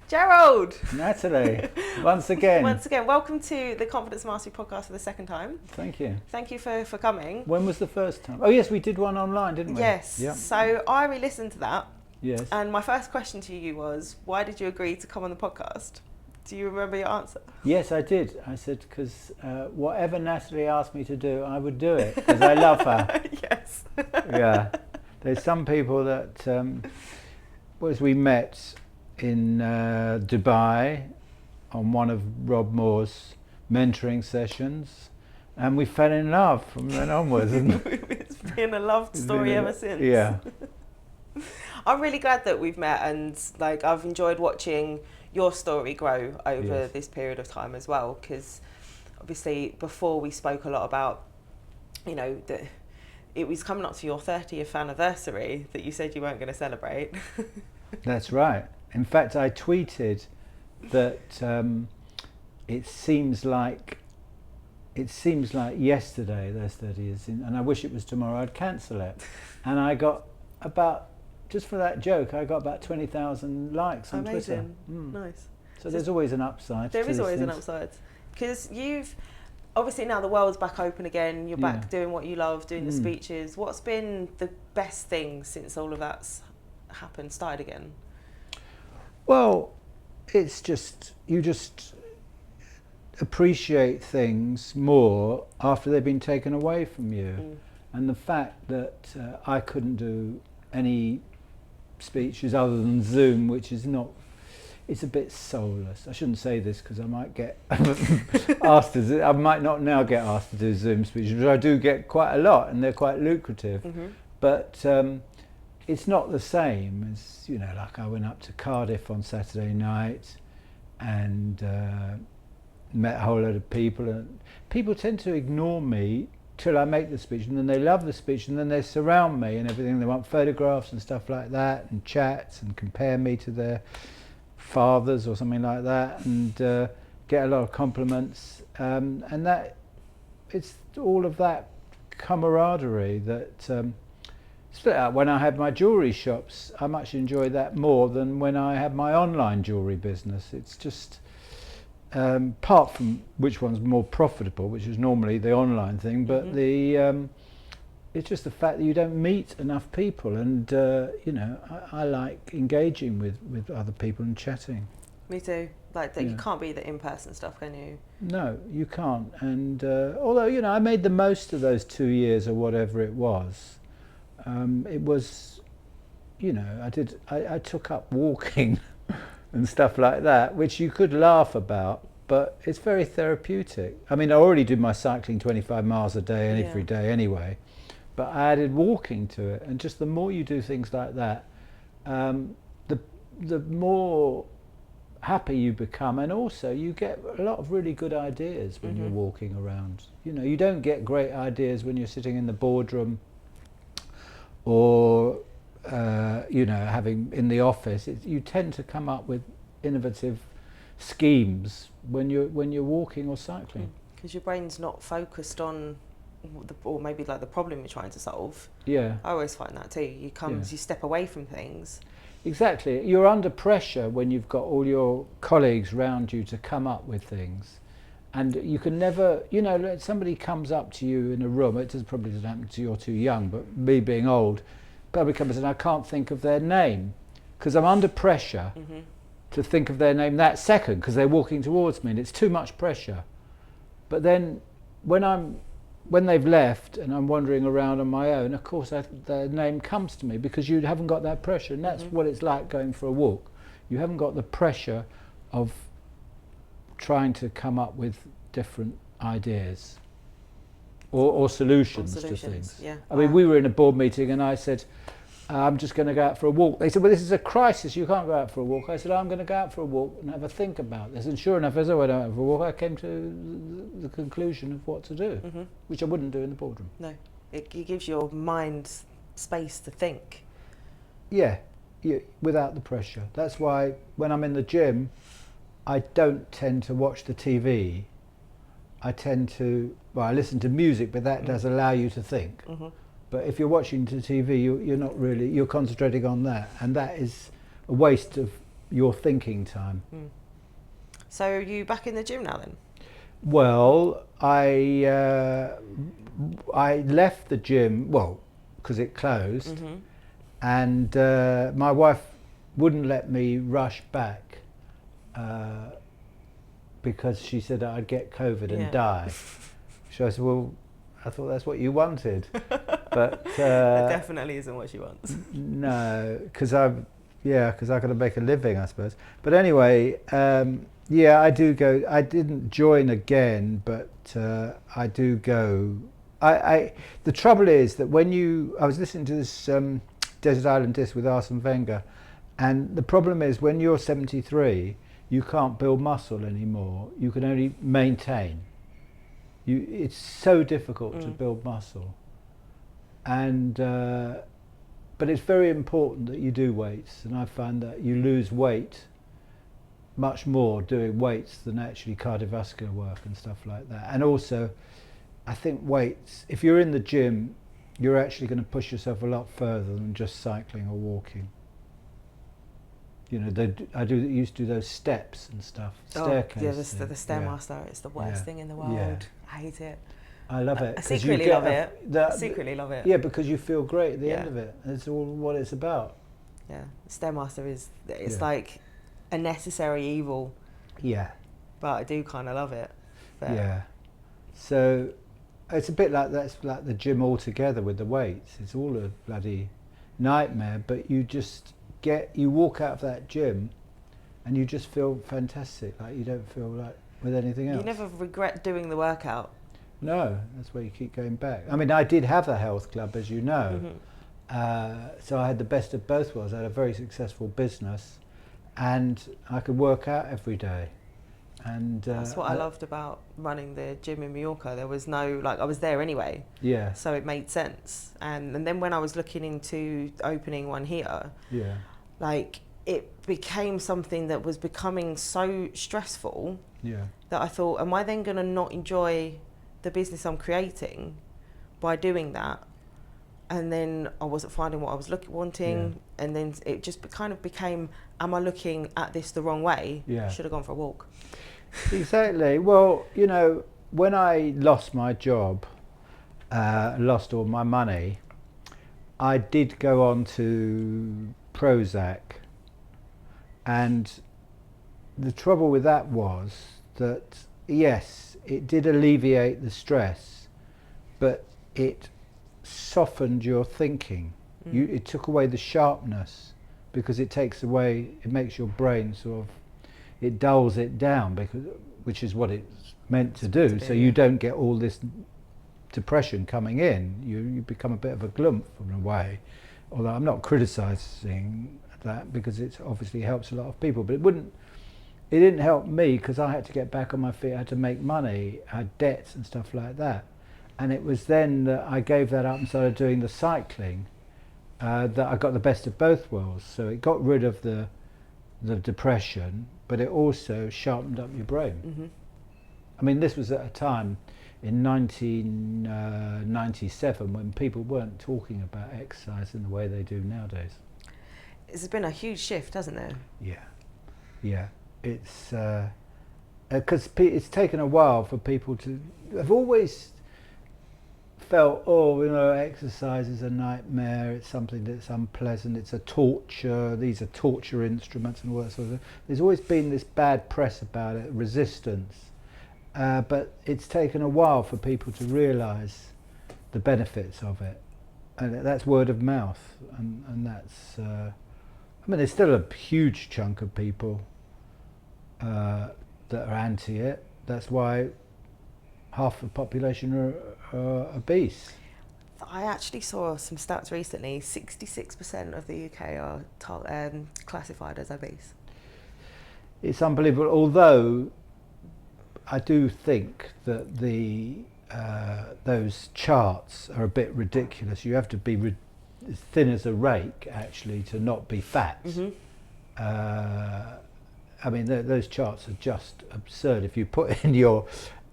Gerald! Natalie, once again. Once again, welcome to the Confidence Mastery podcast for the second time. Thank you. Thank you for coming. When was the first time? Oh yes, we did one online, didn't we? Yes. Yep. So I re-listened to that. Yes. And my first question to you was, why did you agree to come on the podcast? Do you remember your answer? Yes, I did. I said, because whatever Natalie asked me to do, I would do it, because I love her. Yes. Yeah. There's some people that, we met in Dubai on one of Rob Moore's mentoring sessions, and we fell in love from then onwards. It's been a love story ever since. Yeah. I'm really glad that we've met, and like I've enjoyed watching your story grow over this period of time as well, because obviously before we spoke a lot about, you know, that it was coming up to your 30th anniversary that you said you weren't going to celebrate. That's right. In fact, I tweeted that it seems like yesterday, those 30 years, and I wish it was tomorrow, I'd cancel it. And I got about, just for that joke, I got about 20,000 likes on Twitter. Nice. So there's always an upside. There is always an upside. Because you've, obviously now the world's back open again, you're back doing what you love, doing the speeches. What's been the best thing since all of that's happened, started again? Well, it's just, you just appreciate things more after they've been taken away from you. And the fact that I couldn't do any speeches other than Zoom, which is not, it's a bit soulless. I shouldn't say this because I might get asked to, I might not now get asked to do Zoom speeches, but I do get quite a lot and they're quite lucrative. But it's not the same as, you know, like I went up to Cardiff on Saturday night and met a whole load of people, and people tend to ignore me till I make the speech, and then they love the speech, and then they surround me and everything. They want photographs and stuff like that, and chats, and compare me to their fathers or something like that, and get a lot of compliments, and that, it's all of that camaraderie that split up. When I had my jewellery shops, I much enjoyed that more than when I had my online jewellery business. It's just, apart from which one's more profitable, which is normally the online thing, but it's just the fact that you don't meet enough people, and you know, I like engaging with other people and chatting. Me too. Like that, you can't be the in-person stuff, can you? No, you can't. And although, you know, I made the most of those 2 years or whatever it was. It was, you know, I took up walking and stuff like that, which you could laugh about, but it's very therapeutic. I mean, I already do my cycling 25 miles a day and every day anyway, but I added walking to it, and just the more you do things like that, the more happy you become, and also you get a lot of really good ideas when you're walking around. You know, you don't get great ideas when you're sitting in the boardroom or you know, having in the office. You tend to come up with innovative schemes when you're walking or cycling, because your brain's not focused on or maybe like the problem you're trying to solve. I always find that too. You step away from things. Exactly. You're under pressure when you've got all your colleagues around you to come up with things, and you can never, you know, somebody comes up to you in a room, it probably doesn't happen to you, you're too young, but me being old, probably comes and I can't think of their name because I'm under pressure to think of their name that second, because they're walking towards me and it's too much pressure. But then when they've left and I'm wandering around on my own, of course their name comes to me, because you haven't got that pressure, and that's what it's like going for a walk. You haven't got the pressure of trying to come up with different ideas or solutions to things. I mean, we were in a board meeting and I said, I'm just going to go out for a walk. They said, well, this is a crisis, you can't go out for a walk. I said, I'm going to go out for a walk and have a think about this. And sure enough, as I went out for a walk, I came to the conclusion of what to do, which I wouldn't do in the boardroom. No, it gives your mind space to think. Yeah, without the pressure. That's why when I'm in the gym, I don't tend to watch the TV. I tend to, well, I listen to music, but that does allow you to think. But if you're watching the TV, you're not really, you're concentrating on that, and that is a waste of your thinking time. So are you back in the gym now then? Well, I left the gym, well, because it closed, and my wife wouldn't let me rush back because she said that I'd get COVID and die. So I said, well, I thought that's what you wanted, but that definitely isn't what she wants. No, because I've got to make a living, I suppose. But anyway, I do go. I didn't join again, but I do go. The trouble is that I was listening to this Desert Island Disc with Arsene Wenger, and the problem is when you're 73, you can't build muscle anymore. You can only maintain. It's so difficult to build muscle, and but it's very important that you do weights, and I find that you lose weight much more doing weights than actually cardiovascular work and stuff like that. And also, I think weights, if you're in the gym, you're actually going to push yourself a lot further than just cycling or walking. You know, I used to do those steps and stuff, staircase. Yeah, the Stairmaster, it's the worst thing in the world. Yeah. I hate it. I love it. I secretly love it. I secretly love it. Yeah, because you feel great at the end of it. It's all what it's about. Yeah, Stairmaster it's like a necessary evil. Yeah. But I do kind of love it. But yeah. So it's a bit like that's like the gym altogether with the weights. It's all a bloody nightmare, but you walk out of that gym and you just feel fantastic. Like you don't feel like with anything else. You never regret doing the workout. No, that's why you keep going back. I mean, I did have a health club, as you know. So I had the best of both worlds. I had a very successful business and I could work out every day. And that's what I loved about running the gym in Mallorca. There was no, I was there anyway. Yeah. So it made sense. And then when I was looking into opening one here, it became something that was becoming so stressful that I thought, am I then going to not enjoy the business I'm creating by doing that? And then I wasn't finding what I was wanting, and then it just kind of became, am I looking at this the wrong way? I should have gone for a walk. Exactly. Well, you know, when I lost my job, lost all my money, I did go on to Prozac, and the trouble with that was that, yes, it did alleviate the stress, but it softened your thinking. It took away the sharpness, because it makes your brain it dulls it down, which is what it's meant to do. So you don't get all this depression coming in. You become a bit of a glump in a way, although I'm not criticising that, because it obviously helps a lot of people, but it didn't help me, because I had to get back on my feet. I had to make money, I had debts and stuff like that. And it was then that I gave that up and started doing the cycling, that I got the best of both worlds. So it got rid of the depression, but it also sharpened up your brain. I mean, this was at a time in 1997 when people weren't talking about exercise in the way they do nowadays. It's been a huge shift, hasn't it? Yeah. It's because it's taken a while for people to. I've always felt, exercise is a nightmare. It's something that's unpleasant. It's a torture. These are torture instruments and all that sort of thing. There's always been this bad press about it, resistance. But it's taken a while for people to realise the benefits of it, and that's word of mouth, and that's. There's still a huge chunk of people that are anti it. That's why half the population are obese. I actually saw some stats recently. 66% of the UK are classified as obese. It's unbelievable. Although I do think that those charts are a bit ridiculous. You have to be as thin as a rake actually to not be fat. Those charts are just absurd. If you put in your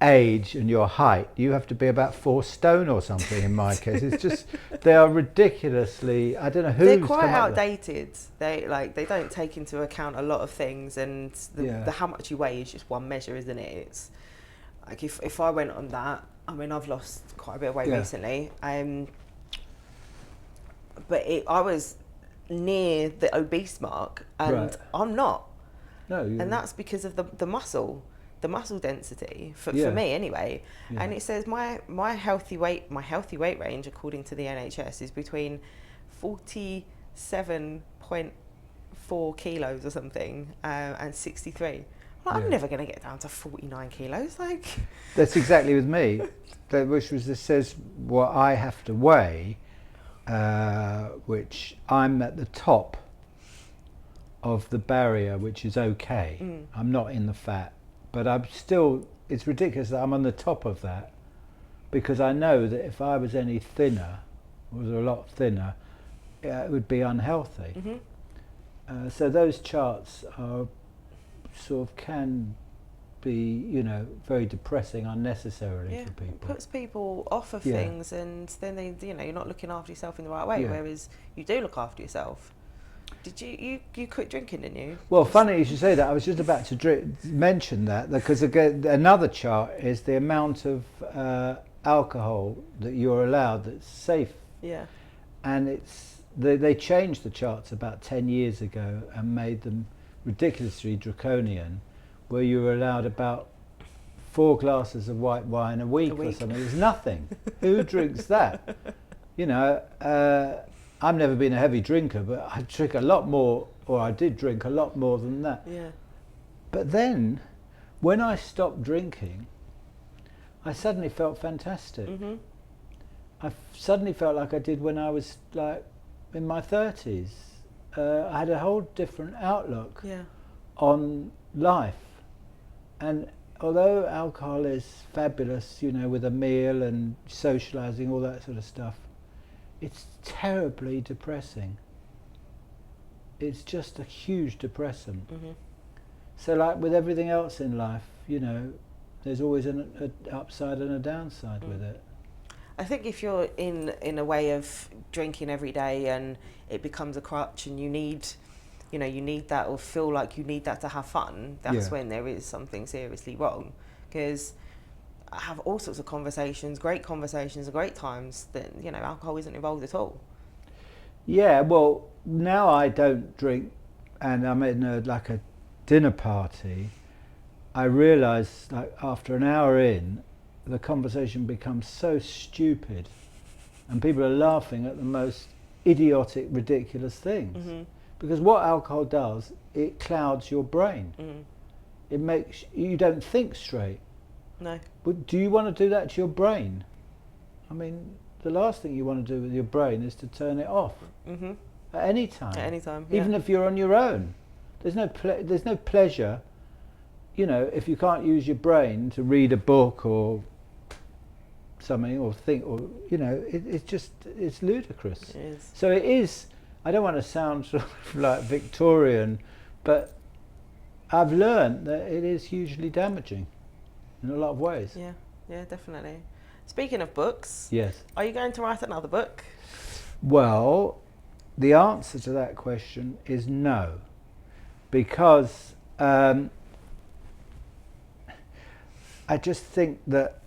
age and your height, you have to be about 4 stone or something in my case. It's just, they are ridiculously, I don't know who's They're quite come up with outdated. They don't take into account a lot of things, and the how much you weigh is just one measure, isn't it? It's like if I went on that, I mean, I've lost quite a bit of weight recently, but I was near the obese mark, and I'm not. No, and that's because of the muscle density for me anyway. And it says my healthy weight range, according to the NHS, is between 47.4 kilos or something and 63. Well, I'm never going to get down to 49 kilos. Like, that's exactly with me. Which was, it says what I have to weigh, which I'm at the top of the barrier, which is okay. I'm not in the fat, but I'm still, it's ridiculous that I'm on the top of that, because I know that if I was any thinner, was a lot thinner, it would be unhealthy. So those charts are sort of, can be, you know, very depressing unnecessarily for people. It puts people off of things, and then they, you know, you're not looking after yourself in the right way, whereas you do look after yourself. Did you quit drinking, didn't you? Well, funny you should say that. I was just about to mention that, because again, another chart is the amount of alcohol that you're allowed that's safe. Yeah. And it's they changed the charts about 10 years ago and made them ridiculously draconian, where you were allowed about 4 glasses of white wine a week or something. It's nothing. Who drinks that? You know, I've never been a heavy drinker, but I drink a lot more, or I did drink a lot more than that. Yeah. But then, when I stopped drinking, I suddenly felt fantastic. I suddenly felt like I did when I was like in my 30s. I had a whole different outlook on life. And although alcohol is fabulous, you know, with a meal and socialising, all that sort of stuff, it's terribly depressing. It's just a huge depressant. So like with everything else in life, you know, there's always an upside and a downside with it. I think if you're in a way of drinking every day and it becomes a crutch and you need that, or feel like you need that to have fun, that's when there is something seriously wrong. Because I have all sorts of great conversations and great times that, you know, alcohol isn't involved at all. Yeah, well, now I don't drink, and I'm in a dinner party, I realise, like, after an hour in, the conversation becomes so stupid and people are laughing at the most idiotic, ridiculous things. Because what alcohol does, it clouds your brain. It makes you don't think straight. No. But do you want to do that to your brain? I mean, the last thing you want to do with your brain is to turn it off. At any time. At any time, even if you're on your own. There's no pleasure, you know, if you can't use your brain to read a book or something, or think, or, you know, it's ludicrous. It is. So it is, I don't want to sound sort of like Victorian, but I've learned that it is hugely damaging in a lot of ways. Yeah, definitely. Speaking of books, yes, are you going to write another book? Well, the answer to that question is no, because I just think that,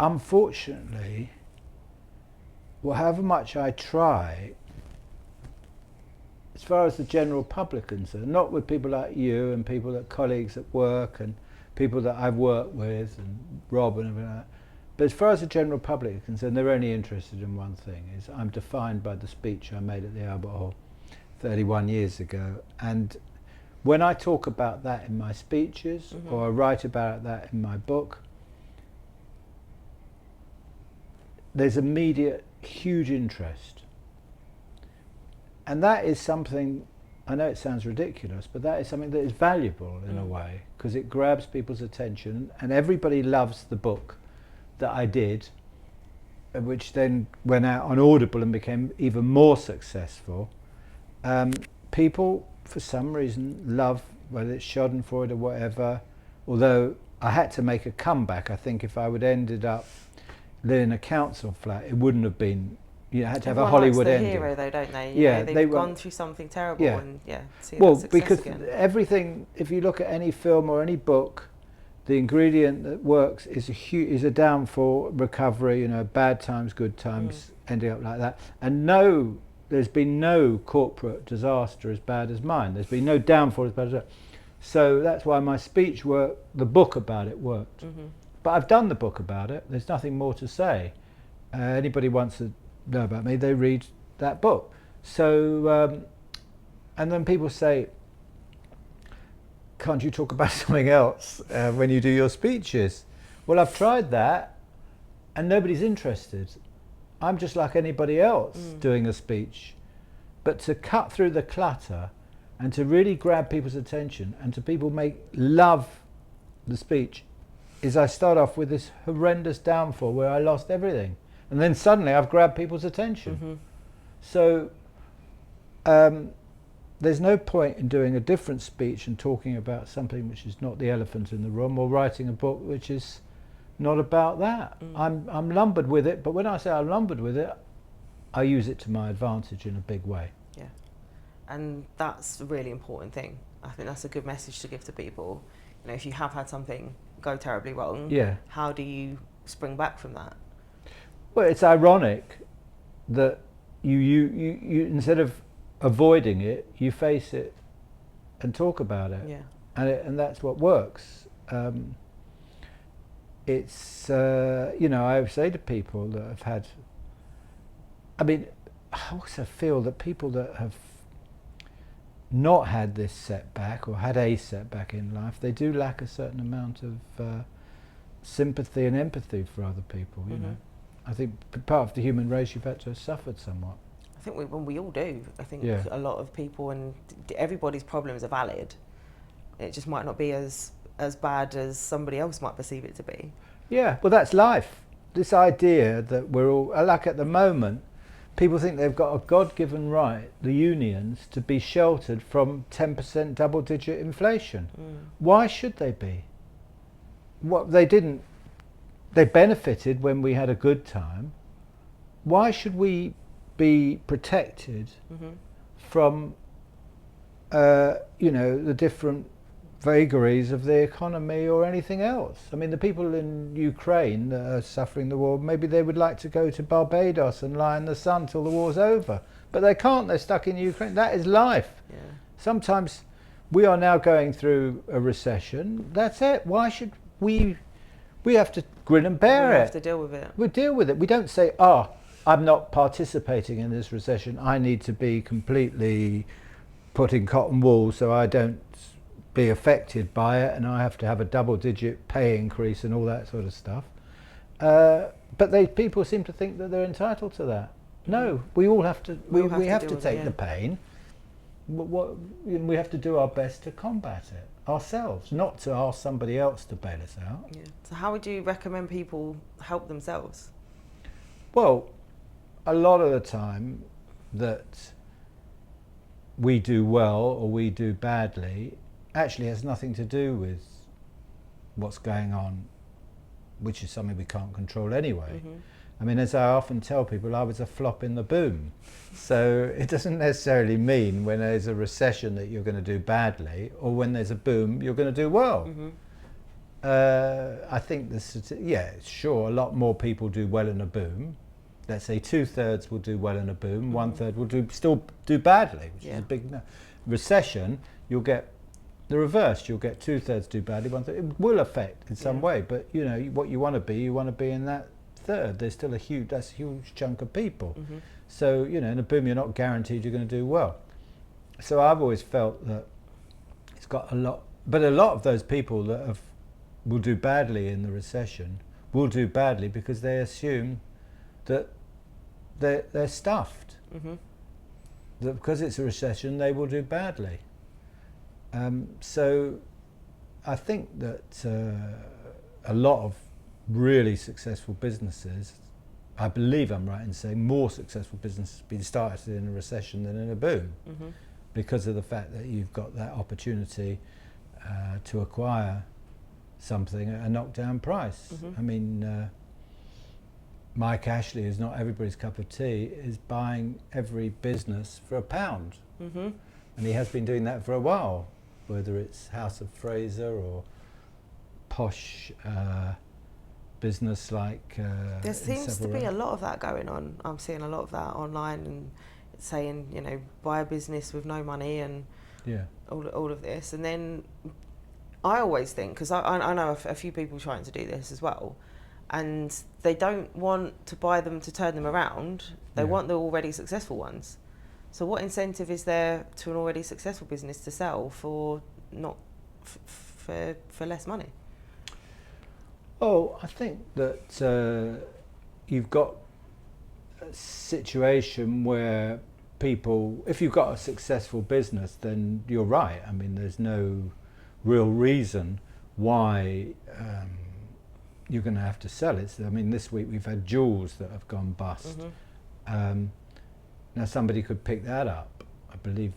unfortunately, well, however much I try, as far as the general public are concerned, not with people like you and people that colleagues at work and people that I've worked with and Rob and everything like that, but as far as the general public are concerned, they're only interested in one thing, is I'm defined by the speech I made at the Albert Hall 31 years ago. And when I talk about that in my speeches, or I write about that in my book, there's immediate huge interest. And that is something, I know it sounds ridiculous, but that is something that is valuable in a way, because it grabs people's attention, and everybody loves the book that I did, which then went out on Audible and became even more successful. People, for some reason, love, whether it's Schadenfreude or whatever, although I had to make a comeback. I think if I would ended up living in a council flat, it wouldn't have been. You had to have a Hollywood ending. Hero, though, don't they? Yeah, they've gone through something terrible, and see well, that success because again. everything. If you look at any film or any book, the ingredient that works is a downfall, recovery. Bad times, good times, ending up like that. And there's been no corporate disaster as bad as mine. There's been no downfall as bad as that. So that's why my speech worked. The book about it worked. But I've done the book about it. There's nothing more to say. Anybody wants to know about me, they read that book. So, and then people say, can't you talk about something else when you do your speeches? Well, I've tried that and nobody's interested. I'm just like anybody else doing a speech. But to cut through the clutter and to really grab people's attention and to people love the speech is I start off with this horrendous downfall where I lost everything. And then suddenly I've grabbed people's attention. So there's no point in doing a different speech and talking about something which is not the elephant in the room, or writing a book which is not about that. I'm lumbered with it, but when I say I'm lumbered with it, I use it to my advantage in a big way. Yeah, and that's a really important thing. I think that's a good message to give to people. If you have had something go terribly wrong, how do you spring back from that? Well, it's ironic that you instead of avoiding it, you face it and talk about it. Yeah. And that's what works. It's I say to people that have had. I also feel that people that have not had this setback or had a setback in life, they do lack a certain amount of sympathy and empathy for other people. I think part of the human race, you've had to have suffered somewhat. I think we all do. I think a lot of people, and everybody's problems are valid. It just might not be as bad as somebody else might perceive it to be. Yeah, well, that's life. This idea that we're all, like at the moment, people think they've got a God-given right, the unions, to be sheltered from 10% double-digit inflation. Why should they be? They benefited when we had a good time. Why should we be protected from, the different vagaries of the economy or anything else? I mean, the people in Ukraine that are suffering the war, maybe they would like to go to Barbados and lie in the sun till the war's over. But they can't, they're stuck in Ukraine. That is life. Yeah. Sometimes we are now going through a recession. That's it. Why should we have to grin and bear it? We have to deal with it. We deal with it. We don't say, I'm not participating in this recession. I need to be completely put in cotton wool so I don't be affected by it, and I have to have a double-digit pay increase and all that sort of stuff. But people seem to think that they're entitled to that. No, we all have to. We have to take the pain. We have to do our best to combat it ourselves, not to ask somebody else to bail us out. Yeah. So how would you recommend people help themselves? Well, a lot of the time that we do well or we do badly actually has nothing to do with what's going on, which is something we can't control anyway. I mean, as I often tell people, I was a flop in the boom. So it doesn't necessarily mean when there's a recession that you're going to do badly, or when there's a boom, you're going to do well. I think sure, a lot more people do well in a boom. Let's say 2/3 will do well in a boom, 1/3 will still do badly, which is a big recession. You'll get the reverse. You'll get 2/3 do badly, 1/3. It will affect in some way, but what you want to be in that third. There's still a huge chunk of people. So in a boom, you're not guaranteed you're going to do well. So I've always felt that it's got a lot, but a lot of those people that will do badly in the recession will do badly because they assume that they're stuffed. That because it's a recession, they will do badly. So I think that a lot of really successful businesses, I believe I'm right in saying more successful businesses have been started in a recession than in a boom, because of the fact that you've got that opportunity to acquire something at a knockdown price. I mean, Mike Ashley is not everybody's cup of tea, is buying every business for £1. And he has been doing that for a while, whether it's House of Fraser or posh business like there seems to be a lot of that going on. I'm seeing a lot of that online and saying, you know, buy a business with no money and all of this. And then I always think, because I know a few people trying to do this as well, and they don't want to buy them to turn them around. They want the already successful ones. So what incentive is there to an already successful business to sell for not for less money? Oh, I think that you've got a situation where people, if you've got a successful business, then you're right. I mean, there's no real reason why you're going to have to sell it. So, I mean, this week we've had jewels that have gone bust. Now somebody could pick that up. I believe,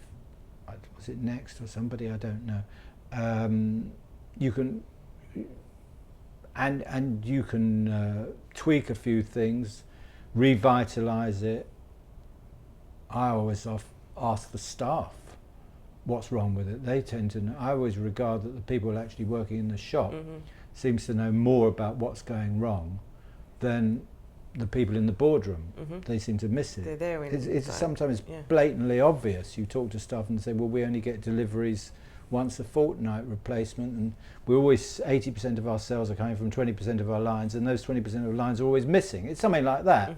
was it Next or somebody? I don't know. You can. And you can tweak a few things, revitalise it. I always ask the staff what's wrong with it. They tend to know. I always regard that the people actually working in the shop seems to know more about what's going wrong than the people in the boardroom. They seem to miss it. They're there it's sometimes blatantly obvious. You talk to staff and say, well, we only get deliveries once a fortnight replacement, and we're always 80% of our sales are coming from 20% of our lines, and those 20% of lines are always missing. It's something like that.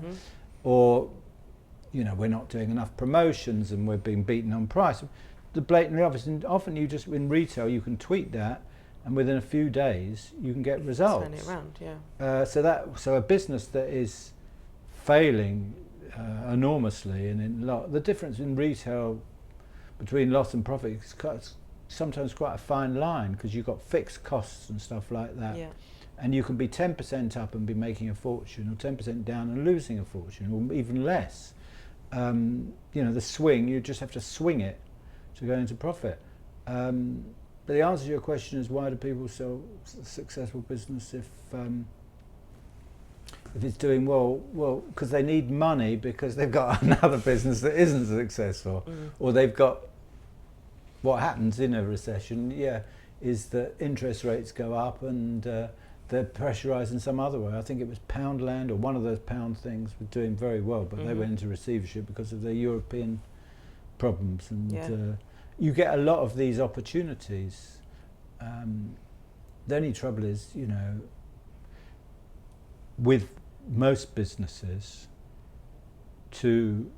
Or, you know, we're not doing enough promotions and we're being beaten on price. The blatantly obvious, and often you just, in retail, you can tweet that, and within a few days you can get results. Turn it around, So a business that is failing enormously, and the difference in retail between loss and profit is sometimes quite a fine line, because you've got fixed costs and stuff like that, and you can be 10% up and be making a fortune, or 10% down and losing a fortune, or even less. You know, the swing, you just have to swing it to go into profit. But the answer to your question is, why do people sell successful business if it's doing well? Well, because they need money, because they've got another business that isn't successful, or they've got. What happens in a recession, is that interest rates go up and they're pressurised in some other way. I think it was Poundland, or one of those pound things, were doing very well, but they went into receivership because of their European problems. And you get a lot of these opportunities. The only trouble is, you know, with most businesses, to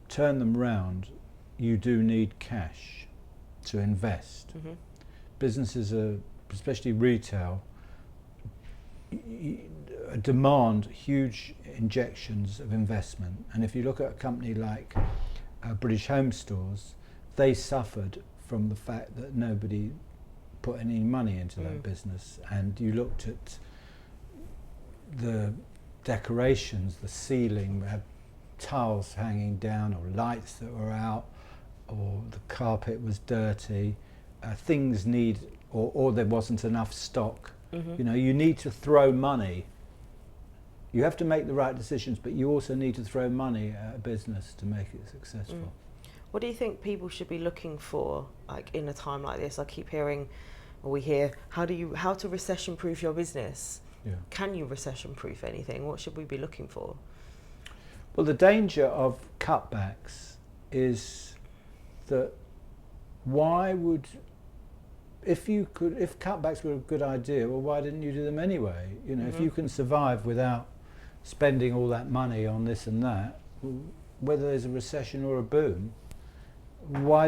turn them round, you do need cash to invest. Businesses are, especially retail, demand huge injections of investment. And if you look at a company like British Home Stores, they suffered from the fact that nobody put any money into that business. And you looked at the decorations, the ceiling had tiles hanging down, or lights that were out, or the carpet was dirty, things need, or there wasn't enough stock. You know, you need to throw money. You have to make the right decisions, but you also need to throw money at a business to make it successful. What do you think people should be looking for, like, in a time like this? I keep hearing, or we hear, how to recession-proof your business. Can you recession-proof anything? What should we be looking for? Well, the danger of cutbacks is that if cutbacks were a good idea, well, why didn't you do them anyway? You know, if you can survive without spending all that money on this and that, whether there's a recession or a boom, why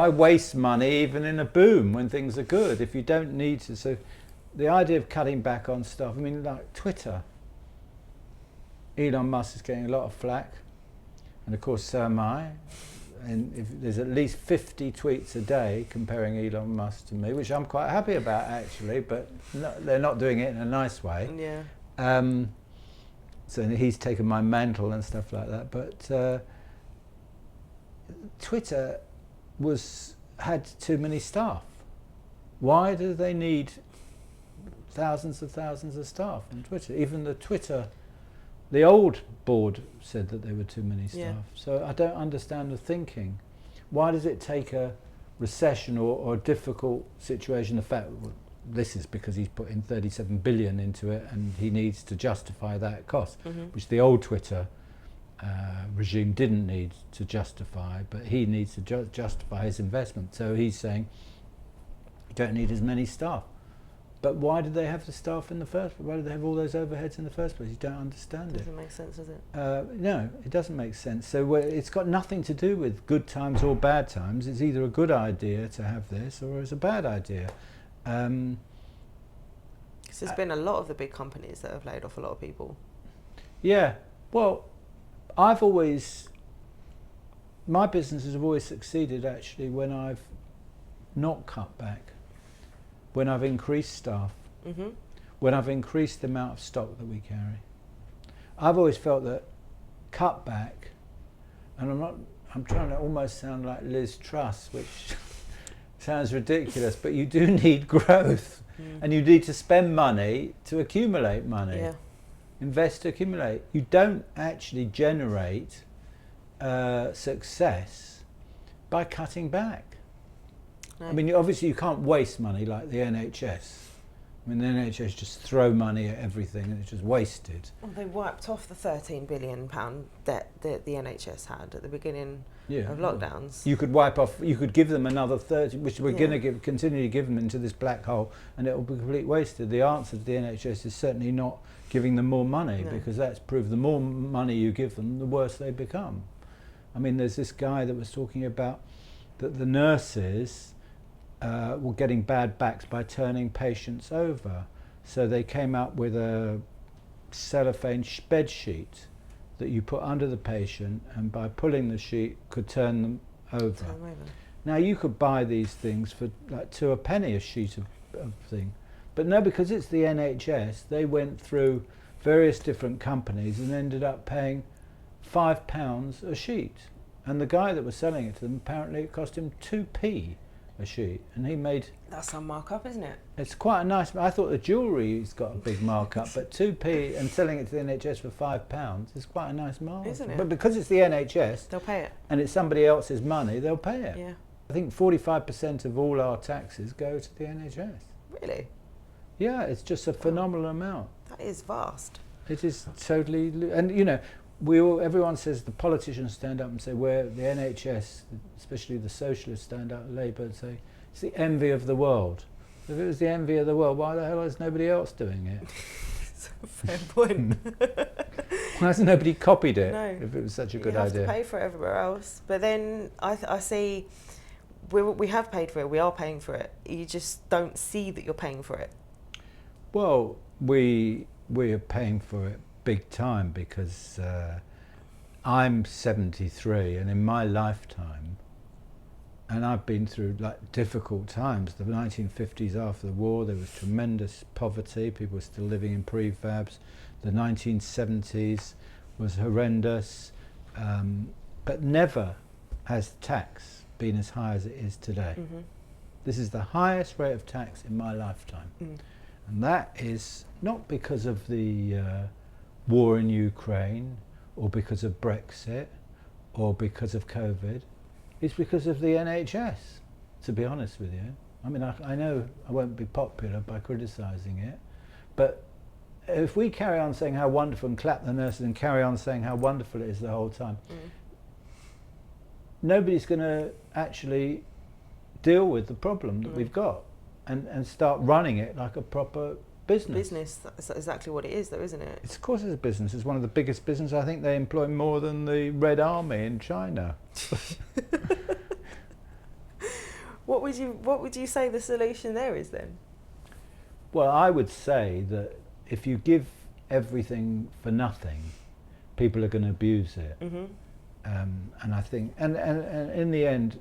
waste money even in a boom when things are good if you don't need to? So the idea of cutting back on stuff, I mean, like Twitter, Elon Musk is getting a lot of flack, and of course so am I. And if there's at least 50 tweets a day comparing Elon Musk to me, which I'm quite happy about actually, but they're not doing it in a nice way. So he's taken my mantle and stuff like that. But Twitter had too many staff. Why do they need thousands of staff on Twitter? Even the old board said that there were too many staff. Yeah. So I don't understand the thinking. Why does it take a recession or a difficult situation? The fact, well, this is because he's put in 37 billion into it and he needs to justify that cost, which the old Twitter regime didn't need to justify, but he needs to justify his investment. So he's saying you don't need as many staff. But why did they have the staff in the first place? Why did they have all those overheads in the first place? You don't understand it. Doesn't make sense, does it? No, it doesn't make sense. So it's got nothing to do with good times or bad times. It's either a good idea to have this or it's a bad idea. Because there's been a lot of the big companies that have laid off a lot of people. Yeah, well, my businesses have always succeeded actually when I've not cut back, when I've increased staff, when I've increased the amount of stock that we carry. I've always felt that cut back, and I'm trying to almost sound like Liz Truss, which sounds ridiculous, but you do need growth and you need to spend money to accumulate money. Yeah. Invest to accumulate. You don't actually generate success by cutting back. No. I mean, obviously you can't waste money like the NHS. I mean, the NHS just throw money at everything and it's just wasted. Well, they wiped off the £13 billion debt that the NHS had at the beginning of lockdowns. You could give them another 30, which we're going to continue to give them into this black hole, and it will be completely wasted. The answer to the NHS is certainly not giving them more money, because that's proved the more money you give them, the worse they become. I mean, there's this guy that was talking about that the nurses were getting bad backs by turning patients over. So they came up with a cellophane bed sheet that you put under the patient, and by pulling the sheet could turn them over. Now you could buy these things for like 2 a penny a sheet of thing. But no, because it's the NHS, they went through various different companies and ended up paying £5 a sheet. And the guy that was selling it to them, apparently it cost him 2p a sheet, and he made... That's some markup, isn't it? It's quite a nice... I thought the jewellery's got a big markup, but 2p and selling it to the NHS for £5 is quite a nice markup. Isn't it? But because it's the NHS... They'll pay it. And it's somebody else's money, they'll pay it. Yeah. I think 45% of all our taxes go to the NHS. Really? Yeah, it's just a phenomenal amount. That is vast. It is totally... And, you know, everyone says the politicians stand up and say, where the NHS, especially the socialists stand up, Labour, and say, it's the envy of the world. If it was the envy of the world, why the hell is nobody else doing it? It's a fair point. Why has nobody copied it, No. if it was such a good You have idea? to pay for it everywhere else. But then I see we have paid for it, we are paying for it. You just don't see that you're paying for it. Well, we are paying for it big time, because I'm 73, and in my lifetime, and I've been through like difficult times. The 1950s after the war, there was tremendous poverty. People were still living in prefabs. The 1970s was horrendous, but never has tax been as high as it is today. This is the highest rate of tax in my lifetime. And that is not because of the war in Ukraine, or because of Brexit, or because of COVID. It's because of the NHS, to be honest with you. I mean, I know I won't be popular by criticising it, but if we carry on saying how wonderful and clap the nurses and carry on saying how wonderful it is the whole time, nobody's going to actually deal with the problem that we've got and start running it like a proper business. That's exactly what it is, though, isn't it? Of course it's a business. It's one of the biggest businesses. I think they employ more than the Red Army in China. What would you say the solution there is then? Well, I would say that if you give everything for nothing, people are going to abuse it. And I think, and in the end,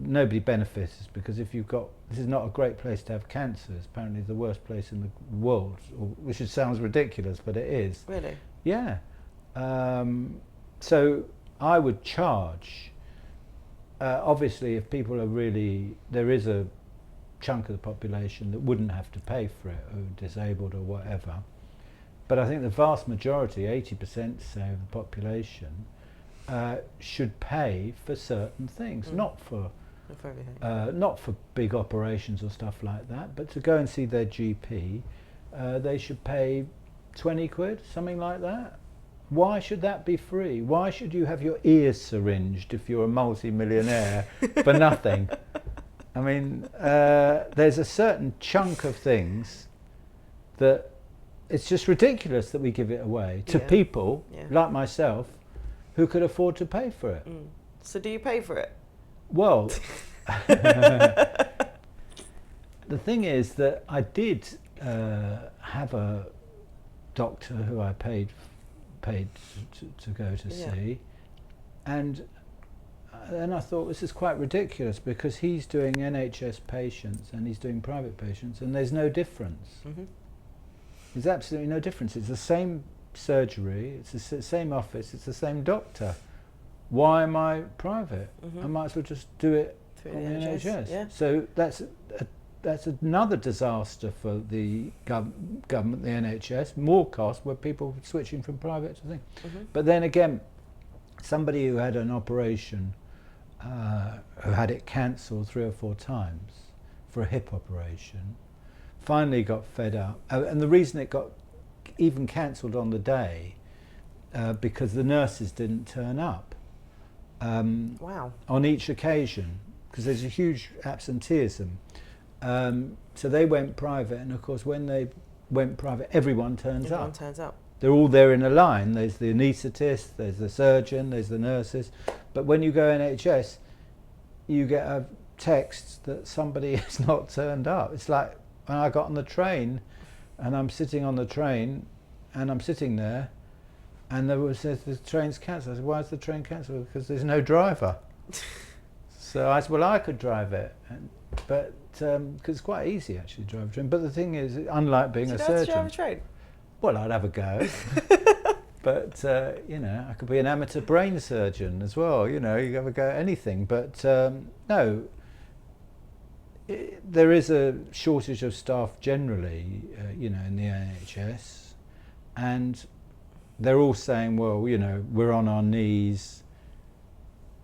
nobody benefits, because if you've got, this is not a great place to have cancer. It's apparently the worst place in the world, which sounds ridiculous, but it is. Really? Yeah. So I would charge. Obviously, if people are really, there is a chunk of the population that wouldn't have to pay for it, or disabled or whatever. But I think the vast majority, 80% say of the population, should pay for certain things, not for big operations or stuff like that, but to go and see their GP, they should pay 20 quid, something like that. Why should that be free? Why should you have your ears syringed if you're a multi-millionaire for nothing? I mean, there's a certain chunk of things that it's just ridiculous that we give it away to people like myself who could afford to pay for it. So do you pay for it? Well, the thing is that I did have a doctor who I paid to go to see, and then I thought this is quite ridiculous because he's doing NHS patients and he's doing private patients, and there's no difference. There's absolutely no difference. It's the same surgery, it's the same office, it's the same doctor. Why am I private? I might as well just do it through the NHS. Yeah. So that's another disaster for the government, the NHS, more cost where people are switching from private to thing. But then again, somebody who had an operation, who had it cancelled 3 or 4 times for a hip operation, finally got fed up. And the reason it got even cancelled on the day, because the nurses didn't turn up on each occasion, because there's a huge absenteeism. So they went private, and of course when they went private, everyone turns up. They're all there in a line. There's the anaesthetist, there's the surgeon, there's the nurses. But when you go NHS, you get a text that somebody has not turned up. It's like when I got on the train, and I'm sitting on the train, and I'm sitting there, and there was the train's cancelled. I said, why is the train cancelled? Because there's no driver. So I said, well, I could drive it, but because it's quite easy actually to drive a train. But the thing is, unlike being a surgeon, drive a train? Well, I'd have a go. But you know, I could be an amateur brain surgeon as well. You know, you have a go at anything. But no, there is a shortage of staff generally, you know, in the NHS, and they're all saying, well, you know, we're on our knees,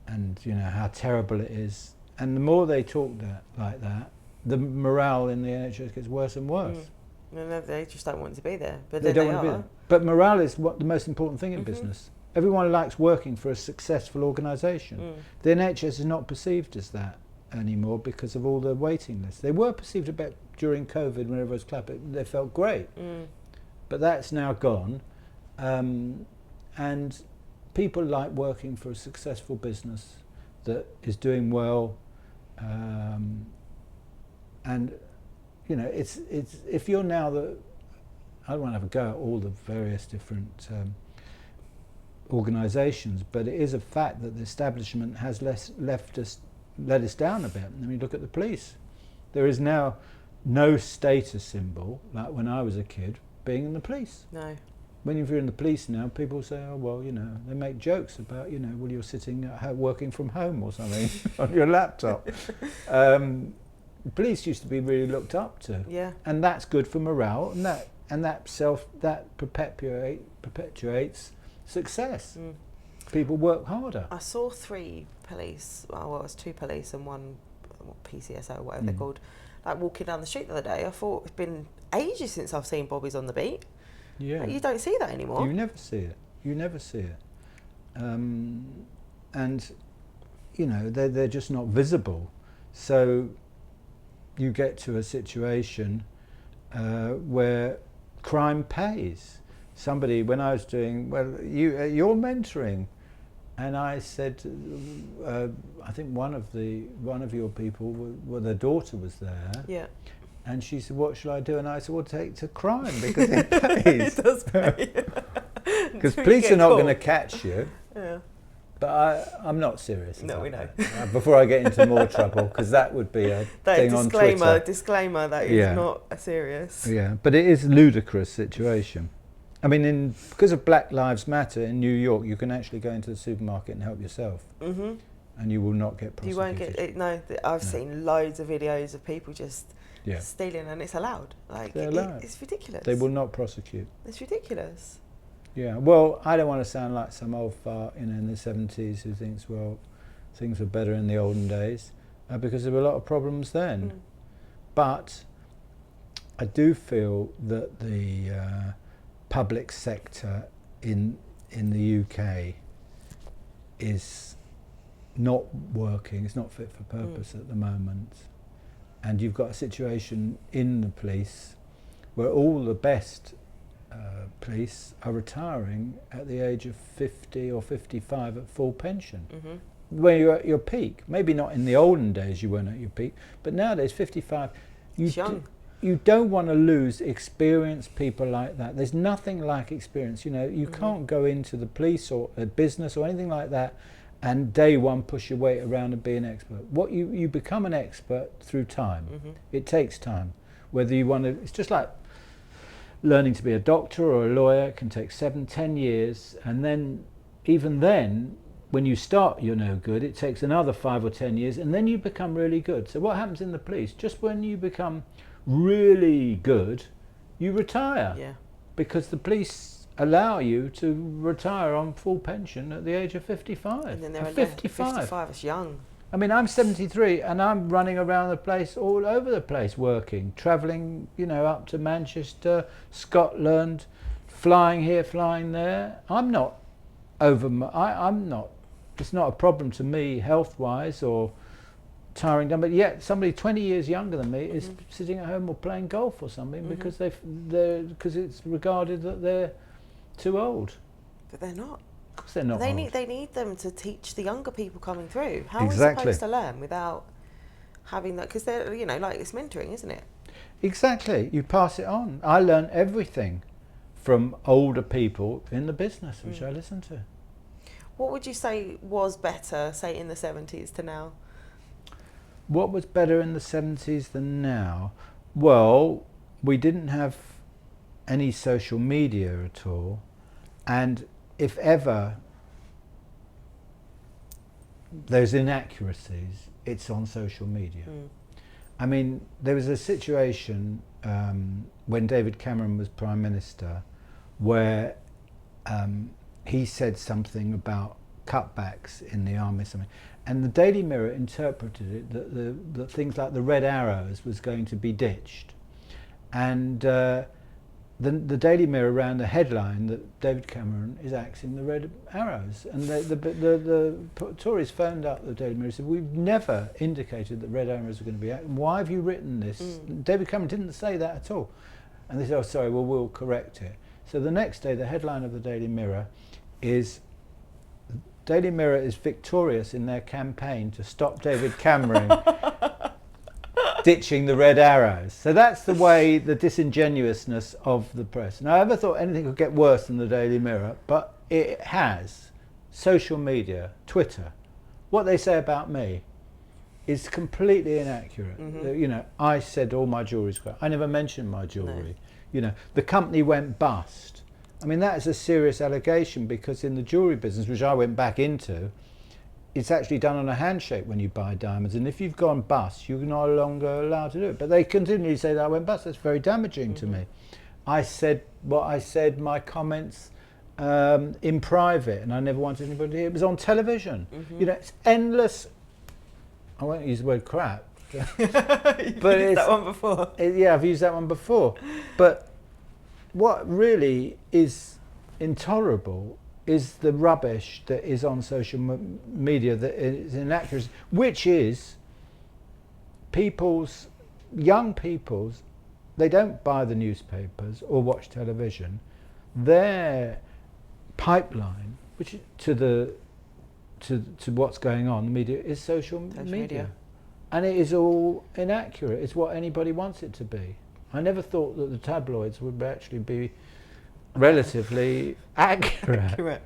and you know how terrible it is. And the more they talk like that, the morale in the NHS gets worse and worse. No, they just don't want to be there, but they then don't want to be there. But morale is what the most important thing in business. Everyone likes working for a successful organisation. The NHS is not perceived as that anymore because of all the waiting lists. They were perceived a bit during COVID when everyone was clapping. They felt great, but that's now gone, and people like working for a successful business that is doing well, and you know, it's if you're now I don't want to have a go at all the various different organisations, but it is a fact that the establishment has let us down a bit. I mean, look at the police. There is now no status symbol, like when I was a kid, being in the police. No. When you're in the police now, people say, oh, well, you know, they make jokes about, you know, well, you're sitting working from home or something on your laptop. Police used to be really looked up to. Yeah. And that's good for morale, and that perpetuates success. People work harder. I saw 3 police, well, it was 2 police and 1 PCSO, whatever they're called, like walking down the street the other day. I thought it's been ages since I've seen bobbies on the beat. Yeah. Like, you don't see that anymore. You never see it. You never see it. And, you know, they're just not visible. So you get to a situation where crime pays. Somebody, when I was doing, well, you're mentoring, and I said, I think one of your people, well, their daughter was there. Yeah. And she said, what shall I do? And I said, well, take to crime because it pays. It does pay. Because police are not going to catch you. Yeah. But I'm not serious. No, we know. Before I get into more trouble, because that would be a thing on Twitter. Disclaimer, that is not serious. Yeah, but it is a ludicrous situation. I mean, because of Black Lives Matter in New York, you can actually go into the supermarket and help yourself. and you will not get prosecuted. You won't get it. No, I've No. seen loads of videos of people just Yeah. stealing, and it's allowed. Like, They're allowed. It's ridiculous. They will not prosecute. It's ridiculous. Yeah, well, I don't want to sound like some old fart, in the 70s who thinks, well, things were better in the olden days, because there were a lot of problems then. But I do feel that the public sector in the UK is not working, it's not fit for purpose at the moment. And you've got a situation in the police where all the best police are retiring at the age of 50 or 55 at full pension. When you're at your peak. Maybe not in the olden days you weren't at your peak, but nowadays 55, you don't want to lose experienced people like that. There's nothing like experience. You can't go into the police or a business or anything like that and day one push your weight around and be an expert. You become an expert through time. It takes time. Whether you want to, it's just like learning to be a doctor or a lawyer. It can take 7-10 years, and then even then, when you start you're no good, it takes another 5 or 10 years, and then you become really good. So what happens in the police, just when you become really good, you retire. Yeah. Because the police allow you to retire on full pension at the age of 55. And then they're 55. 55, it's young. I mean, I'm 73 and I'm running around the place, all over the place, working, travelling, up to Manchester, Scotland, flying here, flying there. I'm not I'm not, it's not a problem to me health-wise or tiring down, but yet somebody 20 years younger than me is sitting at home or playing golf or something because because it's regarded that they're too old. But they're not. Of course they're not old. They need them to teach the younger people coming through. How are we Exactly. supposed to learn without having that? Because they're, like it's mentoring, isn't it? Exactly. You pass it on. I learn everything from older people in the business, which I listen to. What would you say was better, say, in the 70s to now? What was better in the 70s than now? Well, we didn't have any social media at all, and if ever there's inaccuracies, it's on social media. I mean, there was a situation when David Cameron was Prime Minister where he said something about cutbacks in the army, something, and the Daily Mirror interpreted it that things like the red arrows was going to be ditched, and the Daily Mirror ran the headline that David Cameron is axing the red arrows, and the Tories phoned up the Daily Mirror and said, we've never indicated that red arrows are going to be axed. Why have you written this? David Cameron didn't say that at all. And they said, oh sorry, well we'll correct it. So the next day the headline of the Daily Mirror is, Daily Mirror is victorious in their campaign to stop David Cameron ditching the red arrows. So that's the way, the disingenuousness of the press. Now, I never thought anything could get worse than the Daily Mirror, but it has. Social media, Twitter, what they say about me is completely inaccurate. I said all my jewellery's great. I never mentioned my jewellery. No. The company went bust. I mean, that is a serious allegation, because in the jewellery business, which I went back into, it's actually done on a handshake when you buy diamonds, and if you've gone bust, you're no longer allowed to do it. But they continually say that I went bust. That's very damaging to me. I said what I said, my comments in private, and I never wanted anybody to hear. It was on television. It's endless. I won't use the word crap. But used that one before. Yeah, I've used that one before. But what really is intolerable is the rubbish that is on social media, that is inaccurate, which is young people's, they don't buy the newspapers or watch television. Their pipeline, which to what's going on in the media, is social media. And it is all inaccurate. It's what anybody wants it to be. I never thought that the tabloids would actually be relatively accurate.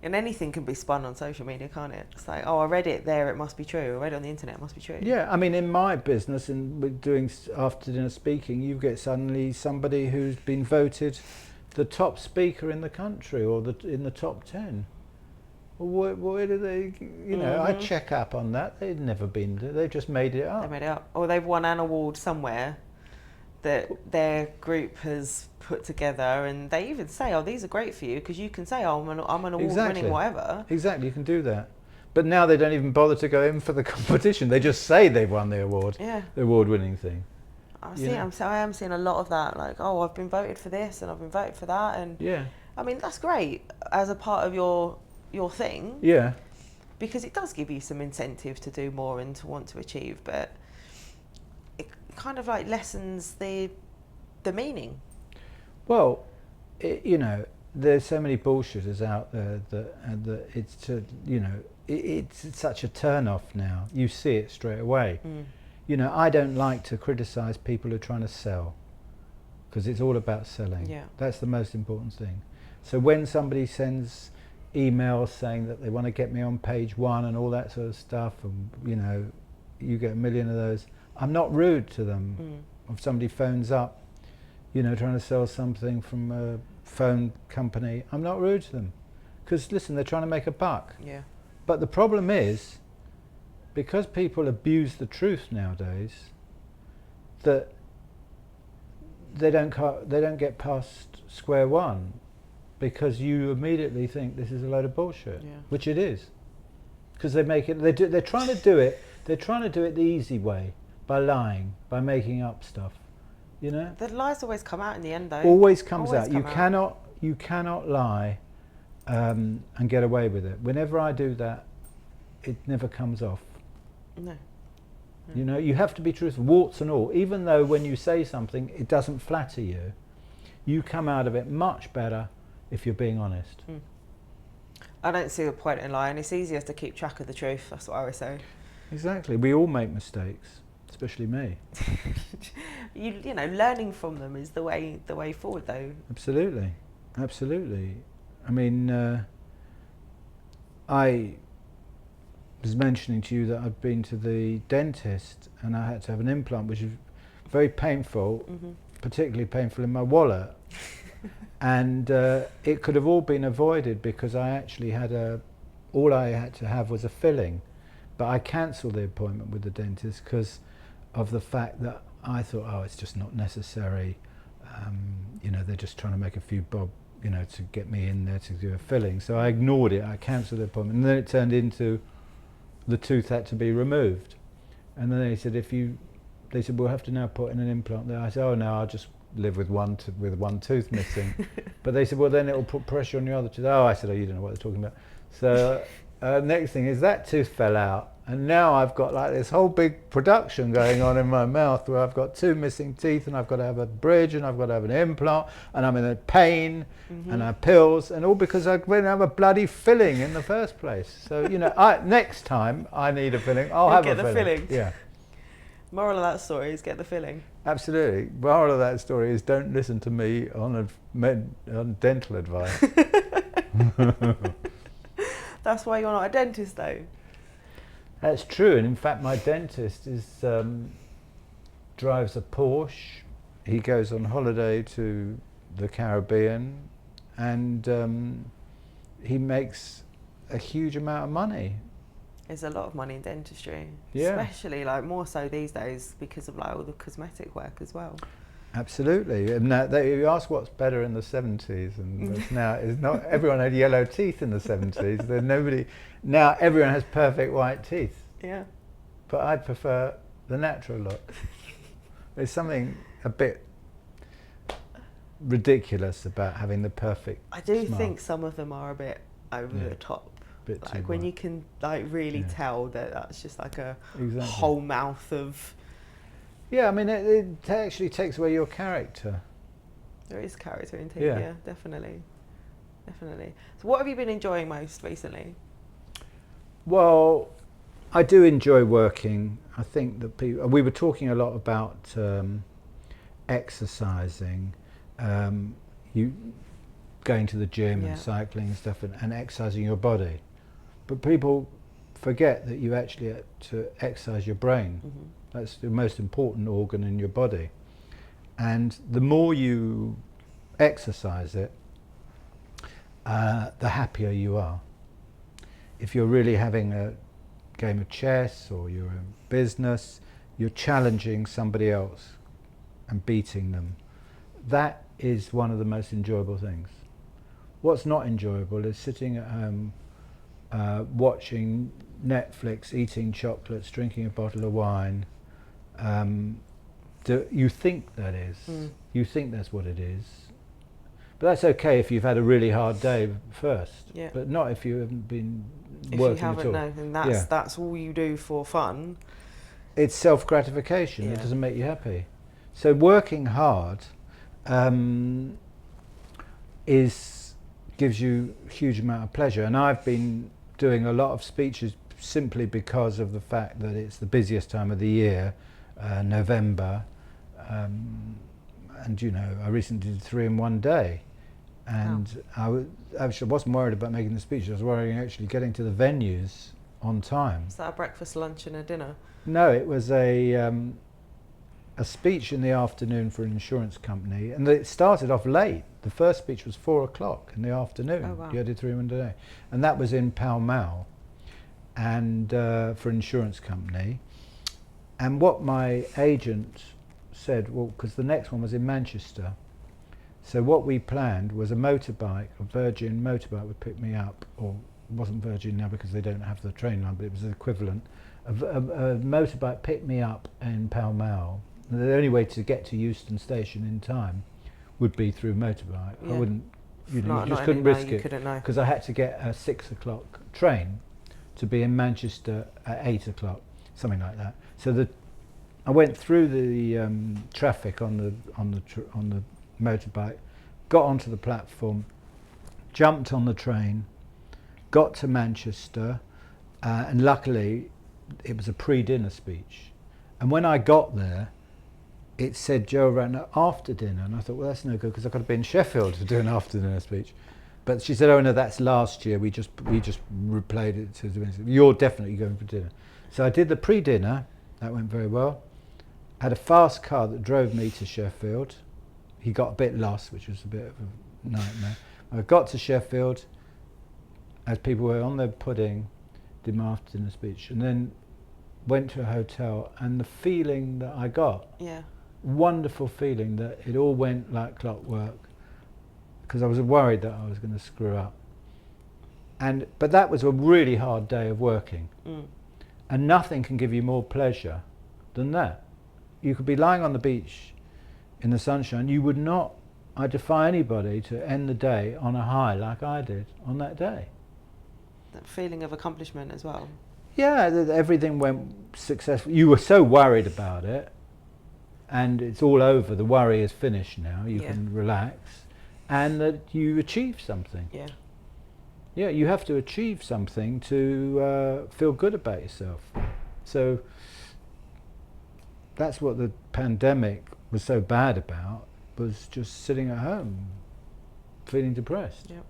And anything can be spun on social media, can't it? It's like, oh, I read it there, it must be true. I read it on the internet, it must be true. Yeah, I mean, in my business, and we're doing after dinner speaking, you get suddenly somebody who's been voted the top speaker in the country, or in the top 10. Well, where do they, you know, I check up on that. They've never been, they've just made it up. They made it up. Or they've won an award somewhere that their group has put together, and they even say, oh, these are great for you, because you can say, oh, I'm an award-winning whatever. Exactly, you can do that. But now they don't even bother to go in for the competition. They just say they've won the award, the award-winning thing. I am seeing a lot of that, like, oh, I've been voted for this and I've been voted for that, and I mean, that's great as a part of your thing. Yeah. Because it does give you some incentive to do more and to want to achieve, but it kind of like lessens the meaning. Well, you know, there's so many bullshitters out there that it's to, you know, it's such a turn off now. You see it straight away. You know, I don't like to criticise people who are trying to sell, because it's all about selling. Yeah. That's the most important thing. So when somebody sends emails saying that they want to get me on page 1 and all that sort of stuff, and you know, you get a million of those, I'm not rude to them. If somebody phones up, you know, trying to sell something from a phone company, I'm not rude to them, because listen, they're trying to make a buck. Yeah. But the problem is, because people abuse the truth nowadays, that they don't get past square one, because you immediately think this is a load of bullshit, which it is, because they're trying to do it the easy way, by lying, by making up stuff, you know. The lies always come out in the end, though. Always comes out. You cannot lie and get away with it. Whenever I do that, it never comes off. No. You know, you have to be truthful, warts and all. Even though when you say something, it doesn't flatter you, you come out of it much better if you're being honest. I don't see the point in lying. It's easier to keep track of the truth. That's what I would say. Exactly. We all make mistakes, especially me. You know, learning from them is the way forward, though. Absolutely, absolutely. I mean, I was mentioning to you that I'd been to the dentist and I had to have an implant, which is very painful, particularly painful in my wallet. And it could have all been avoided, because I actually had all I had to have was a filling. But I cancelled the appointment with the dentist because of the fact that I thought, oh, it's just not necessary. You know, they're just trying to make a few bob, you know, to get me in there to do a filling. So I ignored it. I cancelled the appointment, and then it turned into the tooth had to be removed. And then they said, they said, we'll have to now put in an implant there. I said, oh no, I'll just live with one tooth missing. But they said, well, then it will put pressure on your other tooth. Oh, I said, oh, you don't know what they're talking about. So next thing is that tooth fell out, and now I've got like this whole big production going on in my mouth, where I've got 2 missing teeth, and I've got to have a bridge, and I've got to have an implant, and I'm in a pain, and I have pills, and all because I didn't have a bloody filling in the first place. So, you know, next time I need a filling, I'll have a filling. Get the filling. Yeah. Moral of that story is get the filling. Absolutely. Moral of that story is don't listen to me on dental advice. That's why you're not a dentist, though. That's true, and in fact my dentist drives a Porsche. He goes on holiday to the Caribbean, and he makes a huge amount of money. There's a lot of money in dentistry, especially like more so these days because of like all the cosmetic work as well. Absolutely, and you ask what's better in the 70s, and it's not everyone had yellow teeth in the 70s. Now everyone has perfect white teeth. Yeah. But I prefer the natural look. There's something a bit ridiculous about having the perfect I do smile. Think some of them are a bit over the top. Like when you can like really tell that that's just like a whole mouth of. Yeah, I mean it actually takes away your character. There is character in teeth, yeah, definitely. So what have you been enjoying most recently? Well, I do enjoy working. I think that we were talking a lot about exercising, you going to the gym and cycling and stuff, and exercising your body. But people forget that you actually have to exercise your brain. That's the most important organ in your body. And the more you exercise it, the happier you are. if you're really having a game of chess or you're in business, you're challenging somebody else and beating them. That is one of the most enjoyable things. What's not enjoyable is sitting at home watching Netflix, eating chocolates, drinking a bottle of wine. You think that is. You think that's what it is. But that's okay if you've had a really hard day first. Yeah. But not if you haven't been if working you haven't, at all. no, and that's all you do for fun. It's self-gratification. Yeah. It doesn't make you happy. So working hard gives you a huge amount of pleasure. And I've been doing a lot of speeches simply because of the fact that it's the busiest time of the year, November. And you know, I recently did 3 in one day, and I actually wasn't worried about making the speech. I was worrying actually getting to the venues on time. Is that a breakfast, lunch, and a dinner? No, it was a speech in the afternoon for an insurance company, and it started off late. The first speech was 4 o'clock in the afternoon. Oh, wow. You did 3 in one day, and that was in Pall Mall, and for an insurance company. And what my agent said, well, because the next one was in Manchester, so what we planned was a motorbike, a Virgin motorbike would pick me up, or it wasn't Virgin now because they don't have the train line, but it was the equivalent. A motorbike picked me up in Pall Mall. The only way to get to Euston Station in time would be through motorbike. Yeah. I wouldn't, you Not just couldn't risk you it, couldn't know. because I had to get a 6 o'clock train to be in Manchester at 8 o'clock, something like that. So I went through the traffic on the motorbike, got onto the platform, jumped on the train, got to Manchester, and luckily it was a pre-dinner speech. And when I got there, it said Gerald Ratner after dinner, and I thought, well, that's no good because I've got to be in Sheffield to do an after dinner speech. But she said, oh no, that's last year. We just replayed it to do. You're definitely going for dinner. So I did the pre-dinner. That went very well. Had a fast car that drove me to Sheffield. He got a bit lost, which was a bit of a nightmare. I got to Sheffield as people were on their pudding, did my after dinner speech, and then went to a hotel, and the feeling that I got, wonderful feeling that it all went like clockwork, because I was worried that I was going to screw up. But that was a really hard day of working, and nothing can give you more pleasure than that. You could be lying on the beach in the sunshine, you would not, I defy anybody to end the day on a high like I did on that day. That feeling of accomplishment as well. Yeah, everything went successfully. You were so worried about it, and it's all over. The worry is finished now. You can relax, and that you achieved something. Yeah. Yeah, you have to achieve something to feel good about yourself. So that's what the pandemic was so bad about, was just sitting at home, feeling depressed. Yeah.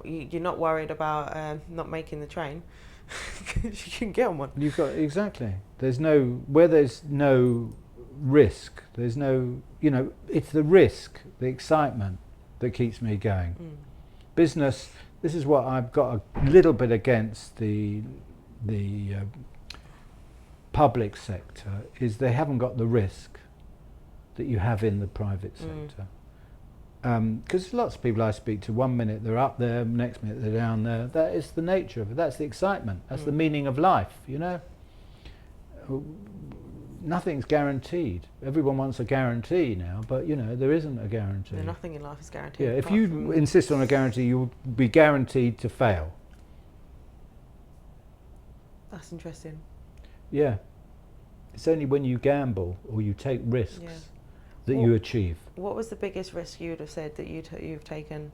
You're not worried about not making the train. You can get on one. You've got, exactly. There's no risk. There's no, it's the risk, the excitement that keeps me going. Business, this is what I've got a little bit against the public sector, is they haven't got the risk that you have in the private sector. Because lots of people I speak to, 1 minute they're up there, next minute they're down there. That is the nature of it. That's the excitement. That's the meaning of life, Nothing's guaranteed. Everyone wants a guarantee now, but there isn't a guarantee. No, nothing in life is guaranteed. Yeah, if you insist on a guarantee, you'll be guaranteed to fail. That's interesting. Yeah. It's only when you gamble or you take risks that you achieve. What was the biggest risk you would have said that you've taken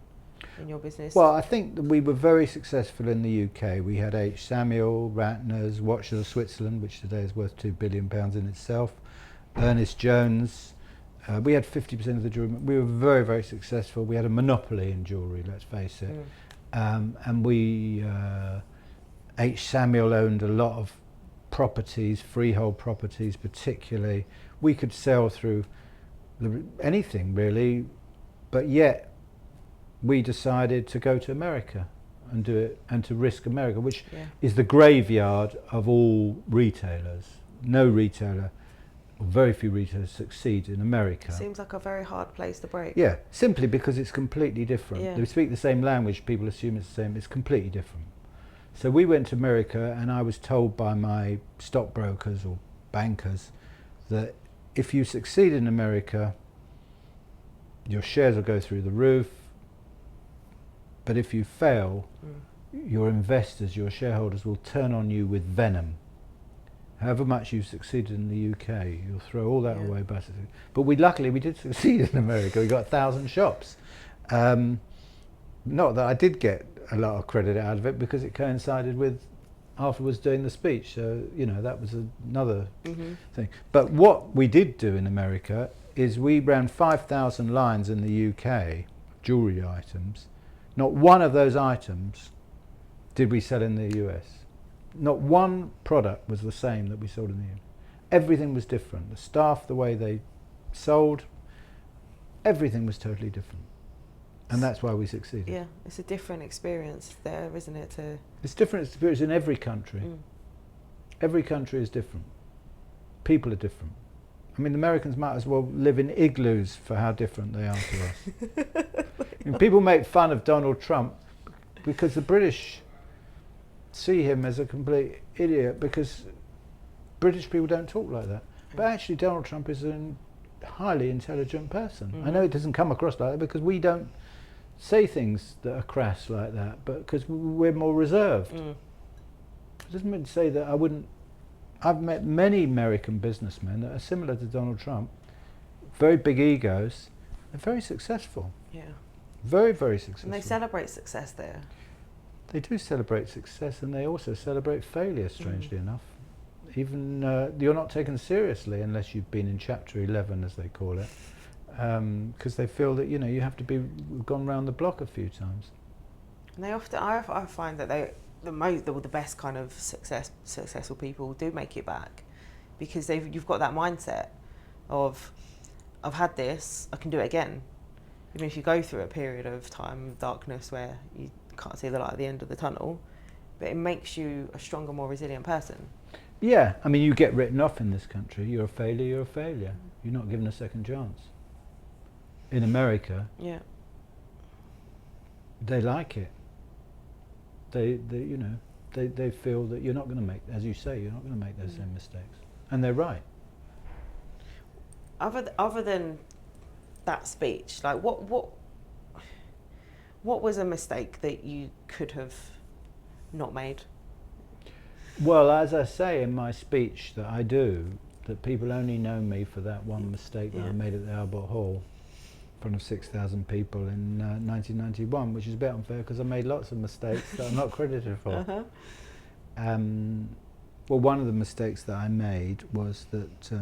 in your business? Well, I think that we were very successful in the UK. We had H. Samuel, Ratner's, Watches of Switzerland, which today is worth £2 billion in itself, Ernest Jones. We had 50% of the jewellery. We were very, very successful. We had a monopoly in jewellery, let's face it. And we, H. Samuel owned a lot of properties, freehold properties particularly. We could sell through anything really, but yet we decided to go to America and do it, and to risk America, which Yeah. is the graveyard of all retailers. No retailer, or very few retailers, succeed in America. Seems like a very hard place to break. Yeah, simply because it's completely different. Yeah. They speak the same language, people assume it's the same, it's completely different. So we went to America, and I was told by my stockbrokers or bankers that if you succeed in America, your shares will go through the roof, but if you fail, your investors, your shareholders will turn on you with venom. However much you've succeeded in the UK, you'll throw all that away. But luckily we did succeed in America. We got 1,000 shops. Not that I did get a lot of credit out of it, because it coincided with afterwards doing the speech. So, you know, that was another thing. But what we did do in America is we ran 5,000 lines in the UK, jewellery items. Not one of those items did we sell in the US. Not one product was the same that we sold in the US. Everything was different. The staff, the way they sold, everything was totally different. And that's why we succeeded. Yeah, it's a different experience there, isn't it? It's different experience in every country. Every country is different. People are different. I mean, the Americans might as well live in igloos for how different they are to us. I mean, people make fun of Donald Trump because the British see him as a complete idiot, because British people don't talk like that. But actually Donald Trump is a highly intelligent person. I know it doesn't come across like that because we don't say things that are crass like that, but because we're more reserved. It doesn't mean to say that I wouldn't. I've met many American businessmen that are similar to Donald Trump, very big egos, and very successful. Yeah. Very, very successful. And they celebrate success there. They do celebrate success, and they also celebrate failure, strangely enough. Even you're not taken seriously unless you've been in Chapter 11, as they call it, because they feel that, you know, you have to be gone round the block a few times. And they often, I find that the best kind of successful people do make it back, because you've got that mindset of, I've had this, I can do it again. Even if you go through a period of time of darkness where you can't see the light at the end of the tunnel, but it makes you a stronger, more resilient person. Yeah, I mean, you get written off in this country. You're a failure, you're a failure. You're not given a second chance. In America, they like it. They feel that you're not going to make, as you say, you're not going to make those same mistakes. And they're right. Other than that speech, like what was a mistake that you could have not made? Well, as I say in my speech that I do, that people only know me for that one mistake that I made at the Albert Hall in front of 6,000 people in 1991, which is a bit unfair because I made lots of mistakes that I'm not credited for. Well, one of the mistakes that I made was that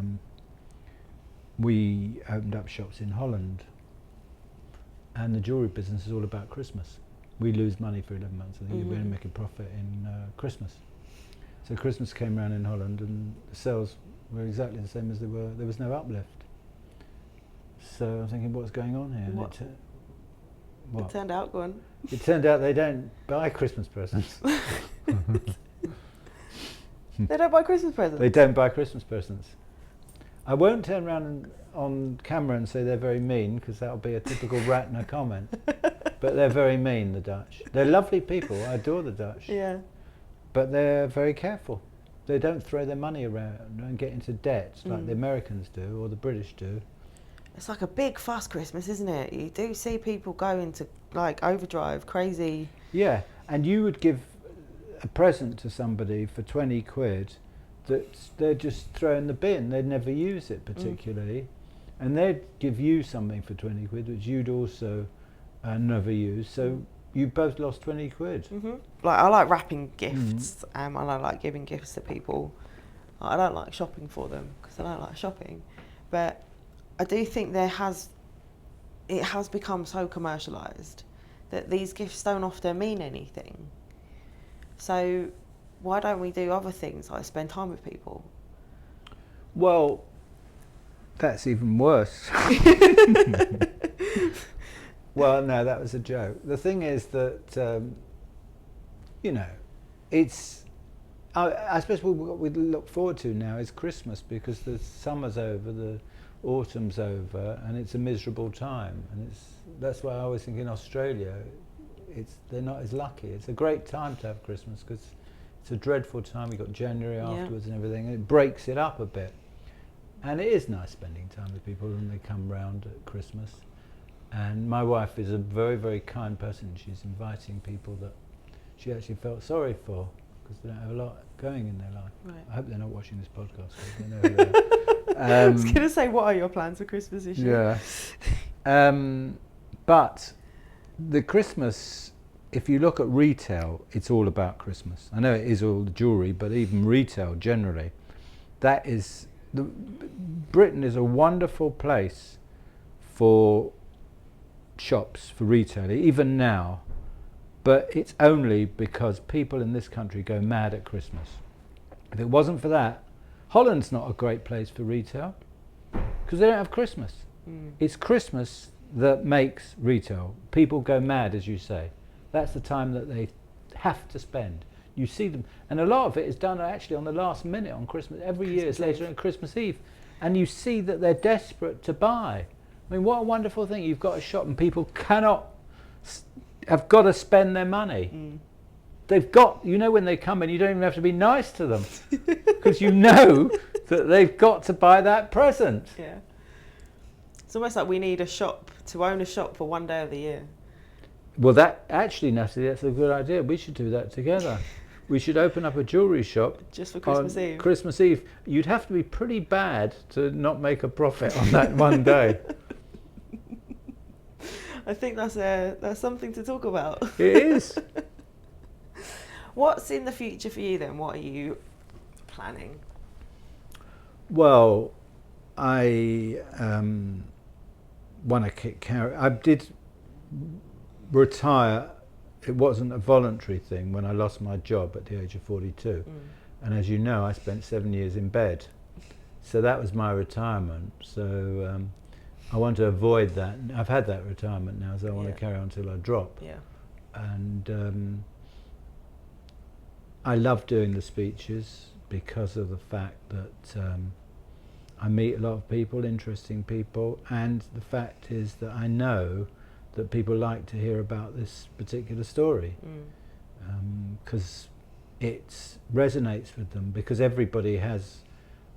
we opened up shops in Holland, and the jewellery business is all about Christmas. We lose money for 11 months of the year. We only make a profit in Christmas. So Christmas came around in Holland and the sales were exactly the same as they were. There was no uplift. So I'm thinking, what's going on here? What? It turned out, go on. It turned out they don't buy Christmas presents. They don't buy Christmas presents? They don't buy Christmas presents. I won't turn around on camera and say they're very mean, because that'll be a typical Ratner comment. But they're very mean, the Dutch. They're lovely people. I adore the Dutch. Yeah. But they're very careful. They don't throw their money around and get into debt like the Americans do or the British do. It's like a big fuss Christmas, isn't it? You do see people go into like overdrive, crazy. Yeah, and you would give a present to somebody for 20 quid that they'd just throw in the bin. They'd never use it particularly. And they'd give you something for 20 quid which you'd also never use. So you both lost 20 quid. Like, I like wrapping gifts, and I like giving gifts to people. I don't like shopping for them because I don't like shopping. But I do think it has become so commercialised that these gifts don't often mean anything. So why don't we do other things like spend time with people? Well, that's even worse. Well, no, that was a joke. The thing is that you know, it's, I suppose what we look forward to now is Christmas, because the summer's over, the autumn's over, and it's a miserable time. And that's why I always think in Australia, they're not as lucky. It's a great time to have Christmas, because it's a dreadful time. We've got January afterwards and everything, and it breaks it up a bit. And it is nice spending time with people when they come round at Christmas. And my wife is a very, very kind person. She's inviting people that she actually felt sorry for, because they don't have a lot going in their life. Right. I hope they're not watching this podcast, because they know who they are. I was going to say, what are your plans for Christmas this year? Yeah. But the Christmas, if you look at retail, it's all about Christmas. I know it is all the jewellery, but even retail generally, that is, Britain is a wonderful place for shops, for retail, even now. But it's only because people in this country go mad at Christmas. If it wasn't for that, Holland's not a great place for retail, because they don't have Christmas. It's Christmas that makes retail. People go mad, as you say. That's the time that they have to spend. You see them, and a lot of it is done actually on the last minute on Christmas. Every year it's later on Christmas Eve, and you see that they're desperate to buy. I mean, what a wonderful thing. You've got a shop and people have got to spend their money. They've got, you know, when they come in, you don't even have to be nice to them, because you know that they've got to buy that present. Yeah. It's almost like we need a shop, to own a shop for one day of the year. Well, that actually, Natalie, that's a good idea. We should do that together. We should open up a jewellery shop just for Christmas Eve. Christmas Eve. You'd have to be pretty bad to not make a profit on that one day. I think that's something to talk about. It is. What's in the future for you then? What are you planning? Well, I want to carry. I did retire. It wasn't a voluntary thing when I lost my job at the age of 42. And as you know, I spent 7 years in bed. So that was my retirement. So I want to avoid that. I've had that retirement now, so I want to carry on till I drop. Yeah. And I love doing the speeches because of the fact that I meet a lot of people, interesting people, and the fact is that I know that people like to hear about this particular story, because it resonates with them, because everybody has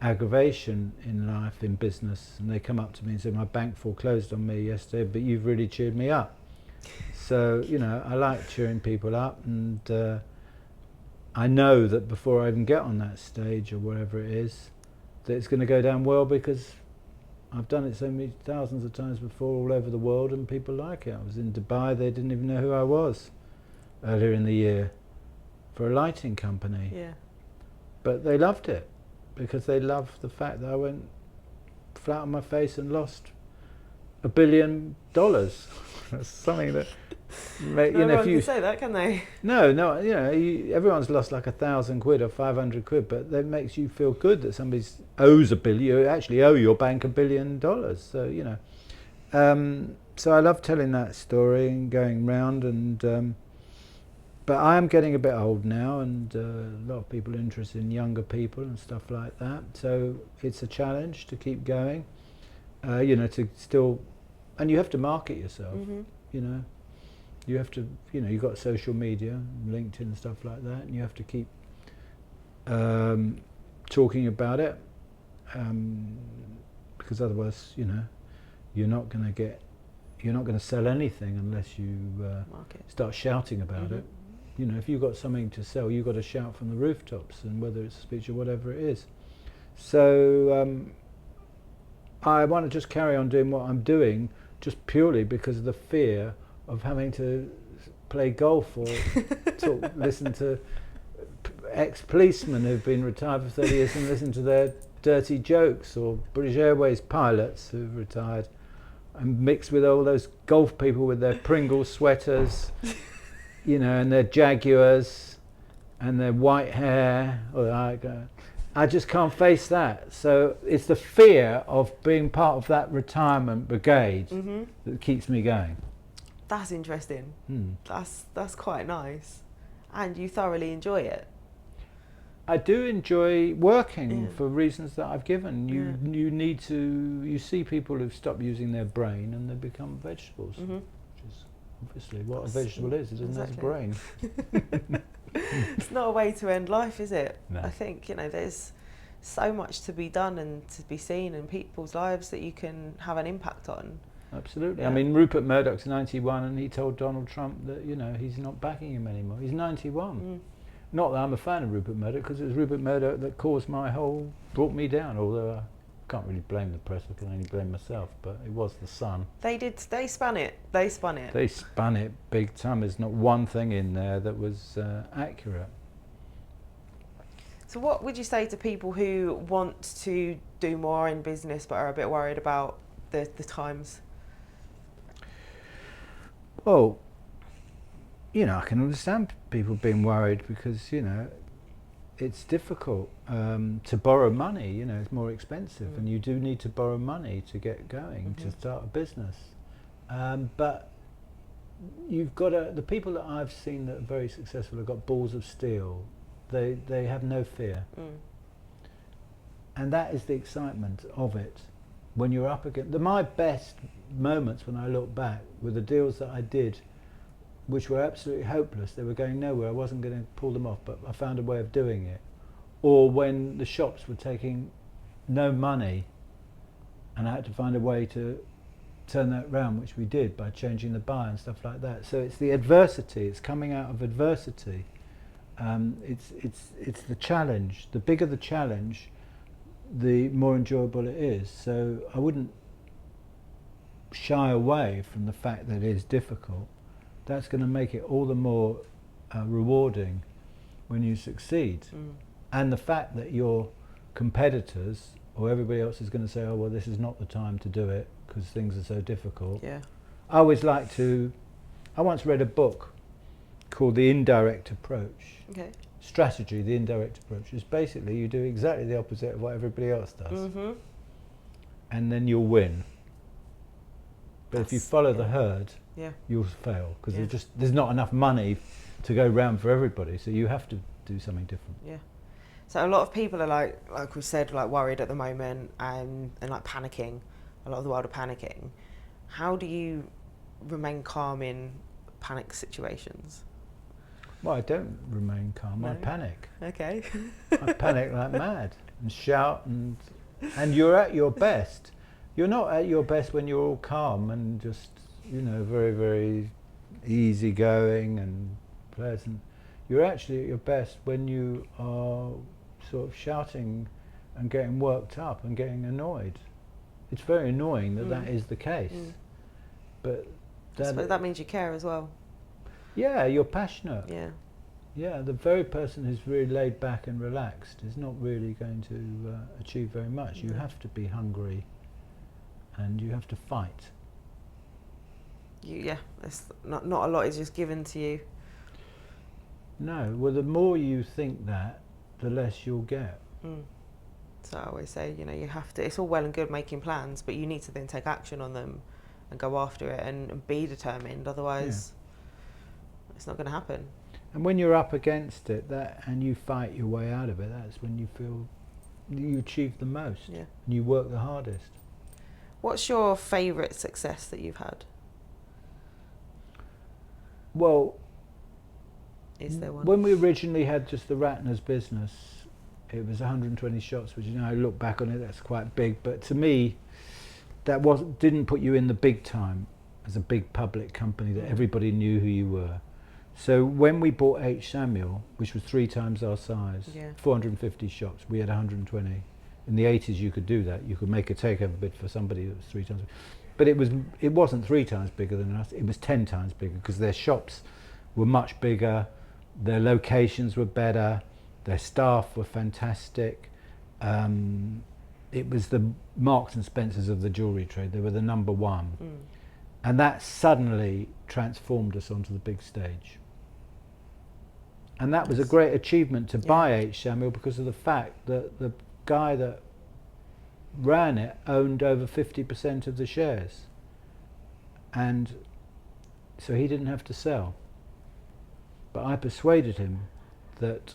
aggravation in life, in business, and they come up to me and say, my bank foreclosed on me yesterday, but you've really cheered me up. So, you know, I like cheering people up, and I know that before I even get on that stage or wherever it is, that it's going to go down well, because I've done it so many thousands of times before all over the world, and people like it. I was in Dubai, they didn't even know who I was earlier in the year for a lighting company. Yeah. But they loved it, because they loved the fact that I went flat on my face and lost $1 billion. That's something that, you know, if you can say that, can they? No, you know, everyone's lost like 1,000 quid or 500 quid, but that makes you feel good that somebody owes $1 billion. You actually owe your bank $1 billion. So, you know, so I love telling that story and going round, and but I am getting a bit old now, and a lot of people are interested in younger people and stuff like that. So it's a challenge to keep going, you know, to still, and you have to market yourself, you know. You have to, you know, you've got social media, LinkedIn and stuff like that, and you have to keep talking about it, because otherwise, you know, you're not going to sell anything unless you start shouting about it. You know, if you've got something to sell, you've got to shout from the rooftops, and whether it's a speech or whatever it is. So I want to just carry on doing what I'm doing, just purely because of the fear of having to play golf or listen to ex-policemen who've been retired for 30 years and listen to their dirty jokes, or British Airways pilots who've retired, and mixed with all those golf people with their Pringles sweaters, you know, and their Jaguars and their white hair. I just can't face that. So it's the fear of being part of that retirement brigade that keeps me going. That's interesting. That's quite nice. and you thoroughly enjoy it. I do enjoy working Yeah. for reasons that I've given. Yeah. You see people who've stopped using their brain and they become vegetables, Mm-hmm. which is obviously what a vegetable is. It doesn't have a Exactly. brain. It's not a way to end life, is it? No. I think, there's so much to be done and to be seen in people's lives that you can have an impact on. Absolutely. Yeah. I mean, Rupert Murdoch's 91 and he told Donald Trump that, he's not backing him anymore. He's 91. Mm. Not that I'm a fan of Rupert Murdoch, because it was Rupert Murdoch that brought me down, although I can't really blame the press, I can only blame myself, but it was the Sun. They spun it. They spun it big time. There's not one thing in there that was accurate. So what would you say to people who want to do more in business but are a bit worried about the times? Well, I can understand people being worried because, it's difficult to borrow money, it's more expensive, and you do need to borrow money to get going, to start a business. But you've got the people that I've seen that are very successful have got balls of steel. They have no fear. And that is the excitement of it. When you're up against my best moments when I look back were the deals that I did, which were absolutely hopeless. They were going nowhere. I wasn't going to pull them off, but I found a way of doing it. Or when the shops were taking no money and I had to find a way to turn that round, which we did by changing the buy and stuff like that. So it's the adversity, it's coming out of adversity. It's the challenge. The bigger the challenge, the more enjoyable it is. So I wouldn't shy away from the fact that it is difficult. That's going to make it all the more rewarding when you succeed. And the fact that your competitors or everybody else is going to say, oh, well, this is not the time to do it because things are so difficult. Yeah. I once read a book called The Indirect Approach. Okay. Strategy, the indirect approach, is basically you do exactly the opposite of what everybody else does. And then you'll win. But if you follow the herd, you'll fail because there's not enough money to go round for everybody, so you have to do something different. Yeah. So a lot of people are like we said, worried at the moment and panicking. A lot of the world are panicking. How do you remain calm in panic situations? Well, I don't remain calm. No? I panic. Okay. I panic like mad and shout and you're at your best. You're not at your best when you're all calm and just, very, very easygoing and pleasant. You're actually at your best when you are sort of shouting and getting worked up and getting annoyed. It's very annoying that is the case. But that means you care as well. Yeah, you're passionate. Yeah. Yeah, the very person who's really laid back and relaxed is not really going to achieve very much. You have to be hungry and you have to fight. It's not a lot is just given to you. No, well, the more you think that, the less you'll get. So I always say, you have to, it's all well and good making plans, but you need to then take action on them and go after it and be determined, otherwise it's not going to happen. And when you're up against it and you fight your way out of it, that's when you feel you achieve the most and you work the hardest. What's your favourite success that you've had? Well, is there one? When we originally had just the Ratner's business, it was 120 shots, which I look back on it, that's quite big, but to me that didn't put you in the big time as a big public company that everybody knew who you were. So when we bought H. Samuel, which was 3 times our size, 450 shops, we had 120. In the 80s you could do that. You could make a takeover bid for somebody that was 3 times. But it wasn't 3 times bigger than us, it was 10 times bigger because their shops were much bigger, their locations were better, their staff were fantastic. It was the Marks and Spencers of the jewellery trade. They were the number one. And that suddenly transformed us onto the big stage. And that was a great achievement to buy H. Samuel because of the fact that the guy that ran it owned over 50% of the shares. And so he didn't have to sell. But I persuaded him that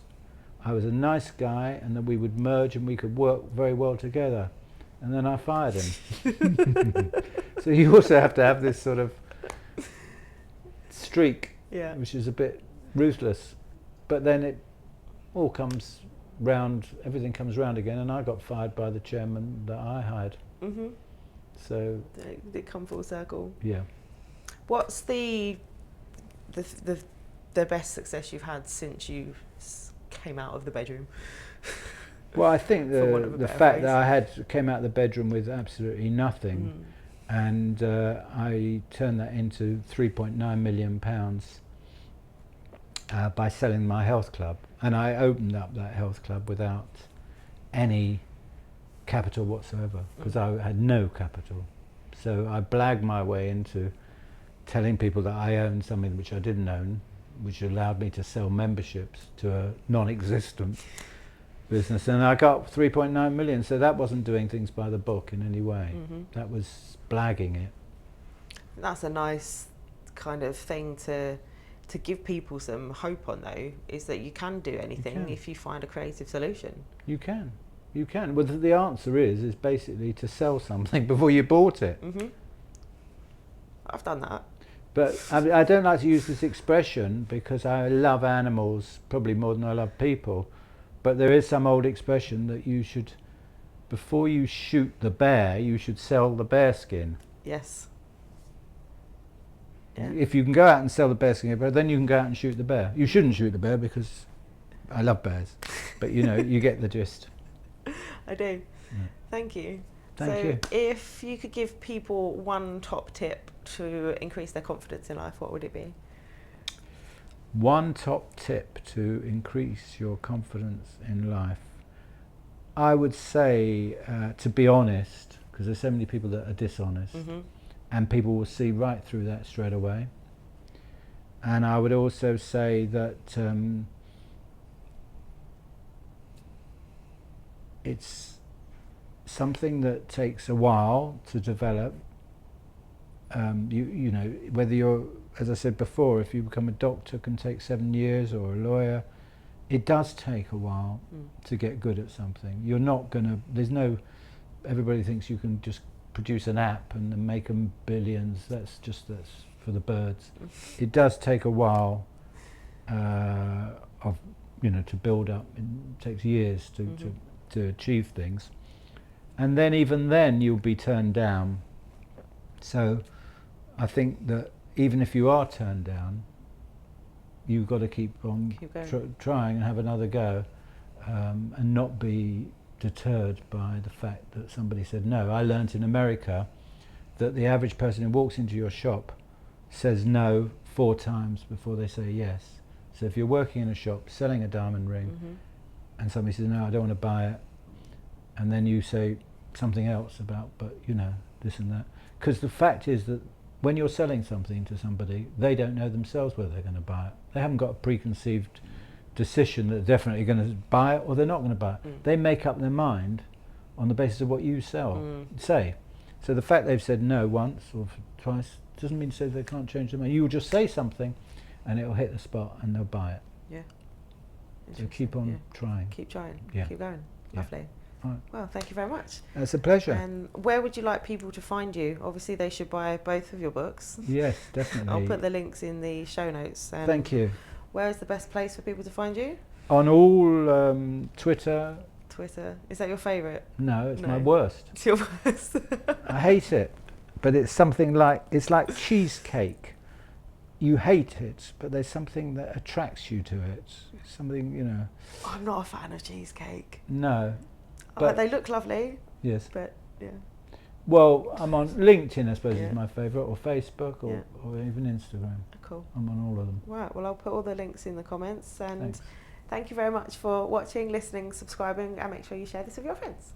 I was a nice guy and that we would merge and we could work very well together. And then I fired him. So you also have to have this sort of streak, which is a bit ruthless. But then it all comes round, everything comes round again, and I got fired by the chairman that I hired. Mm-hmm. So did it come full circle? Yeah. What's the best success you've had since you came out of the bedroom? Well, I think the fact that I came out of the bedroom with absolutely nothing, and I turned that into £3.9 million by selling my health club, and I opened up that health club without any capital whatsoever, because I had no capital. So I blagged my way into telling people that I owned something which I didn't own, which allowed me to sell memberships to a non-existent business, and I got 3.9 million. So that wasn't doing things by the book in any way. That was blagging it. That's a nice kind of thing to give people some hope on, though, is that you can do anything if you find a creative solution. You can. Well, the answer is basically to sell something before you bought it. I've done that. But I don't like to use this expression because I love animals probably more than I love people. But there is some old expression that you should, before you shoot the bear, you should sell the bear skin. Yes. Yeah. If you can go out and sell the bear skin, then you can go out and shoot the bear. You shouldn't shoot the bear because I love bears. But you get the gist. I do. Yeah. Thank you. Thank you. If you could give people one top tip to increase their confidence in life, what would it be? One top tip to increase your confidence in life, I would say to be honest, because there's so many people that are dishonest, and people will see right through that straight away. And I would also say that it's something that takes a while to develop. You know, whether you're, as I said before, if you become a doctor, it can take 7 years, or a lawyer. It does take a while to get good at something. You're not going to, everybody thinks you can just produce an app and make them billions. That's for the birds. It does take a while to build up. It takes years to achieve things. And then even then you'll be turned down. So I think that even if you are turned down, you've got to keep on trying and have another go, and not be deterred by the fact that somebody said no. I learnt in America that the average person who walks into your shop says no 4 times before they say yes. So if you're working in a shop selling a diamond ring and somebody says no, I don't want to buy it, and then you say something else about, but this and that, because the fact is that when you're selling something to somebody, they don't know themselves whether they're going to buy it. They haven't got a preconceived decision that they're definitely going to buy it or they're not going to buy it. They make up their mind on the basis of what you say. So the fact they've said no once or twice doesn't mean to say they can't change their mind. You will just say something and it'll hit the spot and they'll buy it. Yeah. So keep on trying. Keep trying. Yeah. Keep going. Yeah. Lovely. Right. Well, thank you very much. It's a pleasure. And where would you like people to find you? Obviously, they should buy both of your books. Yes, definitely. I'll put the links in the show notes. Thank you. Where is the best place for people to find you? On all Twitter. Twitter. Is that your favourite? No, it's my worst. It's your worst. I hate it. But it's something like, it's like cheesecake. You hate it, but there's something that attracts you to it. It's something, I'm not a fan of cheesecake. No. But they look lovely. Yes. But, yeah. Well, I'm on LinkedIn, I suppose, is my favourite, or Facebook, or even Instagram. Cool. I'm on all of them. Right, well, I'll put all the links in the comments. And Thanks. Thank you very much for watching, listening, subscribing, and make sure you share this with your friends.